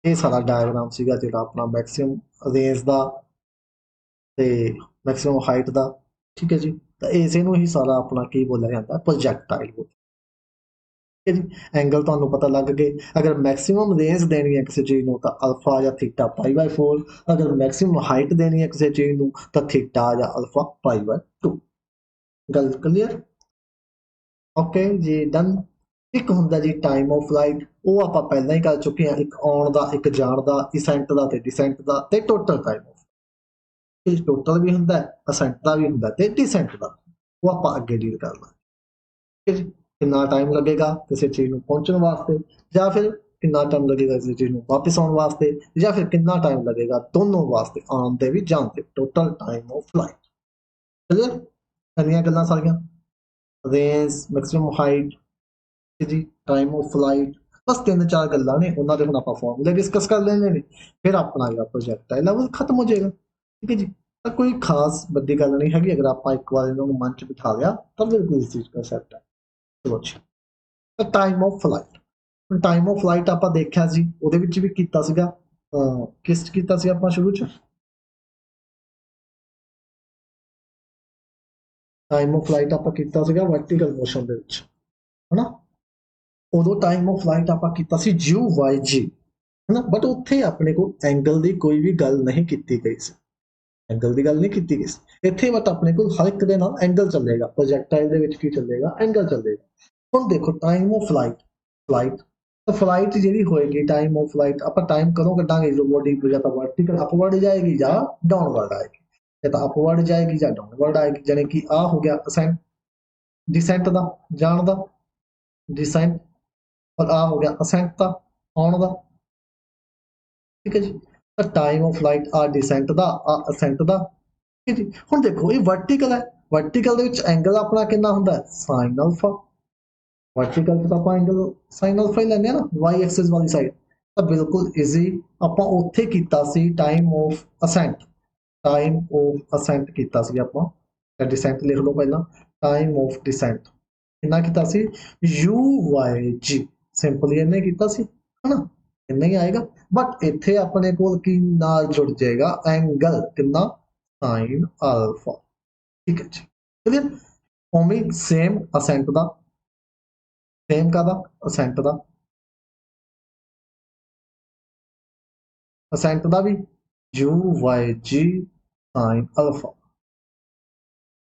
ਇਹ ਸਾਰਾ ਡਾਇਗਰਾਮ ਸੀਗਾ ਜਿਹੜਾ ਆਪਣਾ ਮੈਕਸਿਮਮ ਰੇਂਜ ਦਾ ਤੇ ਮੈਕਸਿਮਮ ਹਾਈਟ ਦਾ। ਠੀਕ ਹੈ ਜੀ, ਤਾਂ ਇਸੇ ਨੂੰ ਹੀ ਸਾਰਾ ਆਪਣਾ ਕੀ ਬੋਲਿਆ ਜਾਂਦਾ, ਪ੍ਰੋਜੈਕਟਾਈਲ। ਠੀਕ ਹੈ ਜੀ, ਐਂਗਲ ਤੁਹਾਨੂੰ ਪਤਾ ਲੱਗ ਗਏ। ਅਗਰ ਮੈਕਸਿਮਮ ਰੇਂਜ ਦੇਣੀ ਹੈ ਕਿਸੇ ਚੀਜ਼ ਨੂੰ ਤਾਂ ਅਲਫਾ ਜਾਂ ਥੀਟਾ π/4, ਅਗਰ ਮੈਕਸਿਮਮ ਹਾਈਟ ਦੇਣੀ ਹੈ ਕਿਸੇ ਚੀਜ਼ ਨੂੰ ਤਾਂ ਥੀਟਾ ਜਾਂ ਅਲਫਾ π/2। ਗੱਲ ਕਲੀਅਰ? ਓਕੇ ਜੀ, ਡਨ। ਇੱਕ ਹੁੰਦਾ ਜੀ ਟਾਈਮ ਆਫ ਫਲਾਈਟ, ਉਹ ਆਪਾਂ ਪਹਿਲਾਂ ਹੀ ਕਰ ਚੁੱਕੇ ਹਾਂ। ਇੱਕ ਆਉਣ ਦਾ, ਇੱਕ ਜਾਣ ਦਾ, ਅਸੈਂਟ ਦਾ ਤੇ ਡਿਸੈਂਟ ਦਾ, ਤੇ ਟੋਟਲ ਟਾਈਮ ਆਫ। ਇਹ ਟੋਟਲ ਵੀ ਹੁੰਦਾ, ਅਸੈਂਟ ਦਾ ਵੀ ਹੁੰਦਾ ਤੇ ਡਿਸੈਂਟ ਦਾ, ਉਹ ਆਪਾਂ ਅੱਗੇ ਡੀਲ ਕਰਨਾ। ਠੀਕ ਹੈ ਜੀ, ਕਿੰਨਾ ਟਾਈਮ ਲੱਗੇਗਾ ਕਿਸੇ ਚੀਜ਼ ਨੂੰ ਪਹੁੰਚਣ ਵਾਸਤੇ, ਜਾਂ ਫਿਰ ਕਿੰਨਾ ਟਾਈਮ ਲੱਗੇਗਾ ਕਿਸੇ ਚੀਜ਼ ਨੂੰ ਵਾਪਸ ਆਉਣ ਵਾਸਤੇ, ਜਾਂ ਫਿਰ ਕਿੰਨਾ ਟਾਈਮ ਲੱਗੇਗਾ ਦੋਨੋਂ ਵਾਸਤੇ, ਆਉਣ ਤੇ ਵੀ ਜਾਣ ਤੇ। Total time of flight. Clear? ਇੰਨੀਆਂ ਗੱਲਾਂ ਸਾਰੀਆਂ, ਰੇਂਜ, ਮੈਕਸਿਮਮ ਹਾਈਟ ਜੀ, ਟਾਈਮ ਆਫ ਫਲਾਈਟ, ਬਸ 3-4 ਗੱਲਾਂ ਨੇ, ਉਹਨਾਂ ਦੇ ਹੁਣ ਆਪਾਂ ਫਾਰਮੂਲੇ ਡਿਸਕਸ ਕਰ ਲੈਣੇ ਨੇ, ਫਿਰ ਆਪਣਾ ਜਿਹੜਾ ਪ੍ਰੋਜੈਕਟ ਹੈ ਲੈਵਲ ਖਤਮ ਹੋ ਜਾਏਗਾ। ਠੀਕ ਹੈ ਜੀ, ਤਾਂ ਕੋਈ ਖਾਸ ਵੱਡੀ ਗੱਲ ਨਹੀਂ ਹੈਗੀ। ਅਗਰ ਆਪਾਂ ਇੱਕ ਵਾਰ ਇਹਨਾਂ ਨੂੰ ਮਨ ਚ ਬਿਠਾ ਲਿਆ ਤਾਂ ਬਿਲਕੁਲ ਇਸ ਚੀਜ਼ ਕੰਸੈਪਟ ਹੈ। ਚਲੋ ਜੀ, ਤਾਂ time of flight. Time of flight ਆਪਾਂ ਦੇਖਿਆ ਸੀ, ਉਹਦੇ ਵਿੱਚ ਵੀ ਕੀਤਾ ਸੀਗਾ, ਕਿਸ ਚ ਕੀਤਾ ਸੀ ਆਪਾਂ ਸ਼ੁਰੂ ਚ? ਟਾਈਮ ਆਫ ਫਲਾਈਟ ਆਪਾਂ ਕੀਤਾ ਸੀਗਾ ਵਰਟੀਕਲ ਮੋਸ਼ਨ ਦੇ ਵਿੱਚ, ਹਨਾ। ਉਦੋਂ ਟਾਈਮ ਆਫ ਫਲਾਈਟ ਆਪਾਂ ਕੀਤਾ ਸੀ u/g, ਹਨਾ। ਬਟ ਉੱਥੇ ਆਪਣੇ ਕੋਲ ਐਂਗਲ ਦੀ ਕੋਈ ਵੀ ਗੱਲ ਨਹੀਂ ਕੀਤੀ ਗਈ ਸੀ, ਐਂਗਲ ਦੀ ਗੱਲ ਨਹੀਂ ਕੀਤੀ ਗਈ ਸੀ ਇੱਥੇ। ਬਟ ਆਪਣੇ ਕੋਲ ਹਰ ਇੱਕ ਦੇ ਨਾਲ ਐਂਗਲ ਚੱਲੇਗਾ, ਪ੍ਰੋਜੈਕਟਾਈਲ ਦੇ ਵਿੱਚ ਕੀ ਚੱਲੇਗਾ, ਐਂਗਲ ਚੱਲੇਗਾ। ਹੁਣ ਦੇਖੋ ਟਾਈਮ ਆਫ ਫਲਾਈਟ, ਤਾਂ ਫਲਾਈਟ ਜਿਹੜੀ ਹੋਏਗੀ, ਟਾਈਮ ਆਫ ਫਲਾਈਟ ਆਪਾਂ ਟਾਈਮ ਕਦੋਂ ਕੱਢਾਂਗੇ, ਜਦੋਂ ਬੋਡੀ ਜਾਂ ਤਾਂ ਵਰਟੀਕਲ ਅਪਵਰਡ ਜਾਏਗੀ ਜਾਂ ਡਾਊਨਵਰਡ ਆਏਗੀ, ਜਾਂ ਤਾਂ ਅਪਵਰਡ ਜਾਏਗੀ ਜਾਂ ਡਾਊਨਵਰਡ ਆਏਗੀ। ਜਾਣੀ ਕਿ ਆ ਹੋ ਗਿਆ ਅਸੈਂਟ, ਡਿਸੈਂਟ ਦਾ ਜਾਣ ਦਾ, ਡਿਸੈਂਟ, ਔਰ ਆ ਹੋ ਗਿਆ ਅਸੈਂਟ ਦਾ ਆਉਣ ਦਾ। ਠੀਕ ਹੈ ਜੀ, ਤਾਂ ਟਾਈਮ ਆਫ ਫਲਾਈਟ ਆ ਡਿਸੈਂਟ ਦਾ, ਆ ਅਸੈਂਟ ਦਾ। ਠੀਕ ਹੈ ਜੀ, ਹੁਣ ਦੇਖੋ ਇਹ ਵਰਟੀਕਲ ਹੈ, ਵਰਟੀਕਲ ਦੇ ਵਿੱਚ ਐਂਗਲ ਆਪਣਾ ਕਿੰਨਾ ਹੁੰਦਾ, ਸਾਈਨ ਅਲਫਾ। ਵਰਟੀਕਲ ਤੇ ਤਾਂ ਆਪਾਂ ਐਂਗਲ ਸਾਈਨ ਅਲਫਾ ਹੀ ਲੈਂਦੇ ਆ ਨਾ, ਵਾਈ ਐਕਸਿਸ ਵਾਲੀ ਸਾਈਡ। ਤਾਂ ਬਿਲਕੁਲ ਈਜ਼ੀ, ਆਪਾਂ ਉੱਥੇ ਕੀਤਾ ਸੀ ਟਾਈਮ ਆਫ ਅਸੈਂਟ, ਟਾਈਮ ਆਫ ਅਸੈਂਟ ਕੀਤਾ ਸੀ ਆਪਾਂ, ਜਾਂ ਡਿਸੈਂਟ ਲਿਖ ਲਓ ਪਹਿਲਾਂ। ਟਾਈਮ ਆਫ ਡਿਸੈਂਟ ਕਿੰਨਾ ਕੀਤਾ ਸੀ, u/g, ਸਿੰਪਲੀ ਇਹਨੇ ਕੀਤਾ ਸੀ, ਹਨਾ। ਇੰਨਾ ਹੀ ਆਏਗਾ। ਬਟ ਇੱਥੇ ਆਪਣੇ ਕੋਲ ਕੀ ਨਾਲ ਜੁੜ ਜਾਏਗਾ, ਐਂਗਲ ਕਿੰਨਾ, ਸਾਈਨ ਅਲਫਾ। ਠੀਕ ਹੈ ਜੀ, ਕਲੀਅਰ? ਉਵੇਂ ਸੇਮ ਅਸੈਂਟ ਦਾ, ਸੇਮ ਕਾਦਾ, ਅਸੈਂਟ ਦਾ, ਅਸੈਂਟ ਦਾ ਵੀ u/g ਸਾਈਨ ਅਲਫਾ।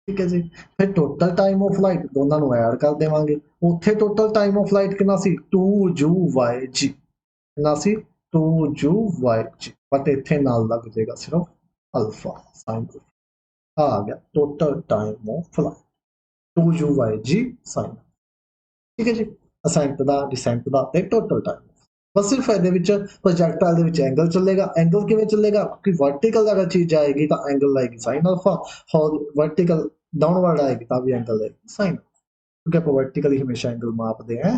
ਠੀਕ ਹੈ ਜੀ, ਫਿਰ ਟੋਟਲ ਟਾਈਮ ਆਫ ਫਲਾਈਟ ਦੋਨਾਂ ਨੂੰ ਐਡ ਕਰ ਦੇਵਾਂਗੇ। ਉੱਥੇ ਟੋਟਲ ਟਾਈਮ ਆਫ ਫਲਾਈਟ ਕਿੰਨਾ ਸੀ, 2u/g, ਕਿੰਨਾ ਸੀ, 2u/g। ਬਟ ਇੱਥੇ ਨਾਲ ਲੱਗ ਜਾਏਗਾ ਸਿਰਫ ਅਲਫਾ, ਸਾਈਨ ਅਲਫਾ। ਆ ਗਿਆ total time of flight, 2u/g sign. ਠੀਕ ਹੈ ਜੀ, ਅਸੈਂਟ ਦਾ, ਡਿਸੈਂਟ ਦਾ ਤੇ ਟੋਟਲ ਟਾਈਮ। ਬਸ ਸਿਰਫ ਇਹਦੇ ਵਿੱਚ ਪ੍ਰੋਜੈਕਟਾਈਲ ਦੇ ਵਿੱਚ ਐਂਗਲ ਚੱਲੇਗਾ। ਐਂਗਲ ਕਿਵੇਂ ਚੱਲੇਗਾ, ਕਿ ਵਰਟੀਕਲ ਅਗਰ ਚੀਜ਼ ਜਾਏਗੀ ਤਾਂ ਐਂਗਲ ਲਾਏਗੀ ਸਾਈਨ ਅਲਫਾ, ਔਰ ਵਰਟੀਕਲ डाउनवर्ड आएगी तभी एंगल आएगी साइन, क्योंकि आप वर्टिकली हमेशा एंगल मापते हैं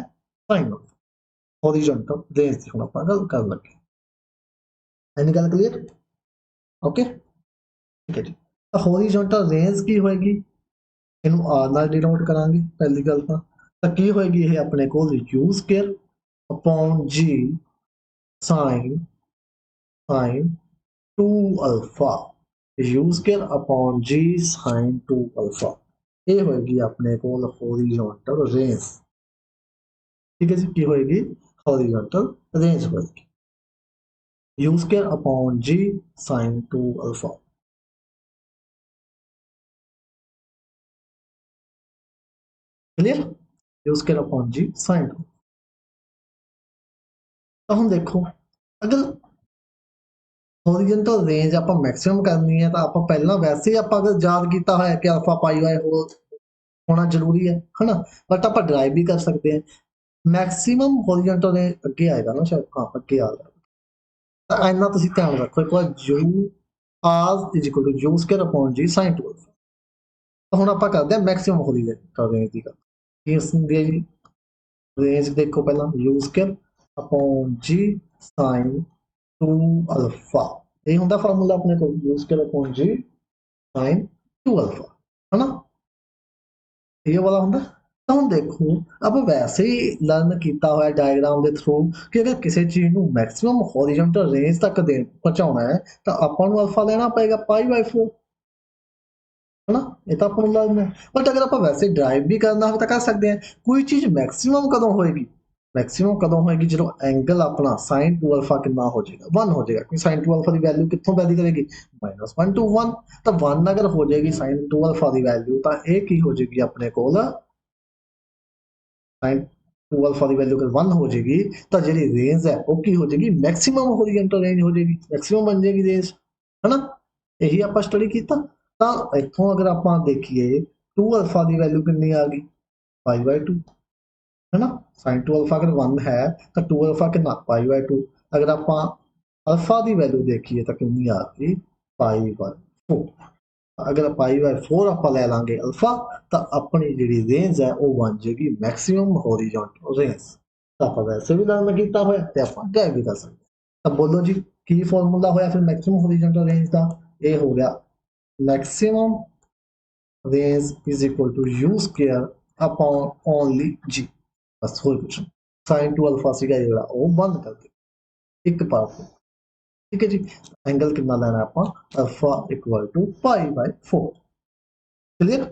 साइन हॉरिजॉन्टल रेंज की हम आप गल कर लगे। एनी गल क्लीयर? ओके, ठीक है जी। तो हॉरिजॉन्टल रेंज की होएगी, ਇਹਨੂੰ ਆਰ ਨਾਲ ਡਿਨੋਟ ਕਰਾਂਗੇ ਪਹਿਲੀ ਗੱਲ ਤਾਂ ਕੀ ਹੋਏਗੀ, ਇਹ ਆਪਣੇ ਕੋਲ u square upon g ਸਾइन 2 alpha, u square upon g ਸਾइन 2 alpha. ਇਹ ਹੋਏਗੀ ਆਪਣੇ ਕੋਲ ਹੌਰੀਜ਼ੌਨਟਲ ਰੇਂਜ। ਠੀਕ ਹੈ ਜੀ, ਕੀ ਹੋਏਗੀ, ਹੌਰੀਜ਼ੌਨਟਲ ਰੇਂਜ ਹੋਏਗੀ u square upon g ਸਾइन 2 alpha. Clear, u square upon g ਸਾइन 2। ਤਾਂ ਹੁਣ ਦੇਖੋ, ਅਗਰ हॉरिजॉन्टल रेंज आप मैक्सिमम करनी है तो आप पहला वैसे ही आप अगर याद किया है कि अल्फा पाई बाय होना जरूरी है ना, बट आप ड्राइव भी कर सकते हैं। मैक्सिमम हॉरिजॉन्टल रेंज अगे आएगा ना, शायद हाँ अगे आ जाएगा। इन्ना तुम ध्यान रखो एक बार, u R is equal to u square upon g sine 2 alpha. तो हम आप करते हैं मैक्सिमम हॉरिजॉन्टल रेंज की गल। रेंज देखो पहला u square upon g sine 2 alpha, ये होंगे फार्मूला अपने को, u square upon g sine 2 alpha, है ना, ये वाला होंगे। ਤਾਂ ਹੁਣ ਦੇਖੋ ਆਪਾਂ ਵੈਸੇ ਹੀ ਲਰਨ ਕੀਤਾ ਹੋਇਆ ਡਾਇਗਰਾਮ ਦੇ ਥਰੂ ਕਿ ਅਗਰ ਕਿਸੇ ਚੀਜ਼ ਨੂੰ ਮੈਕਸਿਮਮ ਹੌਰੀਜ਼ੌਂਟਲ ਰੇਂਜ ਤੱਕ ਦੇ ਪਹੁੰਚਾਉਣਾ ਹੈ ਤਾਂ ਆਪਾਂ ਨੂੰ ਅਲਫਾ ਲੈਣਾ ਪਏਗਾ π/4 ਹਨਾ। ਇਹ ਤਾਂ ਆਪਾਂ ਨੂੰ ਲਰਨ ਹੈ, ਬਟ ਅਗਰ ਆਪਾਂ ਵੈਸੇ ਡਰਾਈਵ ਵੀ ਕਰਨਾ ਹੋਵੇ ਤਾਂ ਕਰ ਸਕਦੇ ਹਾਂ। ਕੋਈ ਚੀਜ਼ ਮੈਕਸਿਮਮ ਕਦੋਂ ਹੋਏਗੀ, ਮੈਕਸਿਮਮ ਕਦੋਂ ਹੋਏਗੀ ਜਦੋਂ ਐਂਗਲ ਆਪਣਾ sin 2 ਅਲਫਾ ਕਿੰਨਾ ਹੋ ਜਾਏਗਾ, 1 ਹੋ ਜਾਏਗਾ। ਕਿ sin 2 ਅਲਫਾ ਦੀ ਵੈਲਿਊ ਕਿੱਥੋਂ ਪੈਦਾ ਕਰੇਗੀ, -1 to 1। ਤਾਂ 1 ਅਗਰ ਹੋ ਜਾਏਗੀ sin 2 ਅਲਫਾ ਦੀ ਵੈਲਿਊ ਤਾਂ ਇਹ ਕੀ ਹੋ ਜਾਏਗੀ ਆਪਣੇ ਕੋਲ, sin 2 ਅਲਫਾ ਦੀ ਵੈਲਿਊ ਅਗਰ 1 ਹੋ ਜਾਏਗੀ ਤਾਂ ਜਿਹੜੀ ਰੇਂਜ ਹੈ ਉਹ ਕੀ ਹੋ ਜਾਏਗੀ, ਮੈਕਸਿਮਮ ਹੌਰੀਜ਼ੌਂਟਲ ਰੇਂਜ ਹੋ ਜਾਏਗੀ, ਮੈਕਸਿਮਮ ਬਣ ਜਾਏਗੀ ਰੇਂਜ, ਹਨਾ। ਇਹੀ ਆਪਾਂ ਸਟੱਡੀ ਕੀਤਾ। ਤਾਂ ਇੱਥੋਂ ਅਗਰ ਆਪਾਂ ਦੇਖੀਏ 2 ਅਲਫਾ ਦੀ ਵੈਲਿਊ ਕਿੰਨੀ ਆ ਗਈ, π/2, है ना। sin 2 अल्फा अगर 1 है तो 2 अल्फा कितना π/2। अगर आप अल्फा की वैल्यू देखिए तो कितनी आ गई π/4। अगर π/4 आप ले लांगे अल्फा तो अपनी जी रेंज है वो बन जाएगी मैक्सिमम हॉरिजॉन्टल रेंज। तो आप वैसे भी लर्न किया हुआ तो आप ड्राइव भी कर सकते। अब बोलो जी की फॉर्मूला होया फिर मैक्सिमम हॉरिजॉन्टल रेंज का, ये हो गया maximum range is equal to u square upon only g। बस होर कुछ नहीं। sin 2 अल्फा सीगा ਜਿਹੜਾ ਉਹ ਬੰਦ ਕਰ ਦੇ ਇੱਕ ਪਾਸੇ, ठीक है जी। एंगल कितना लेना है आप alpha equal to π/4। Clear,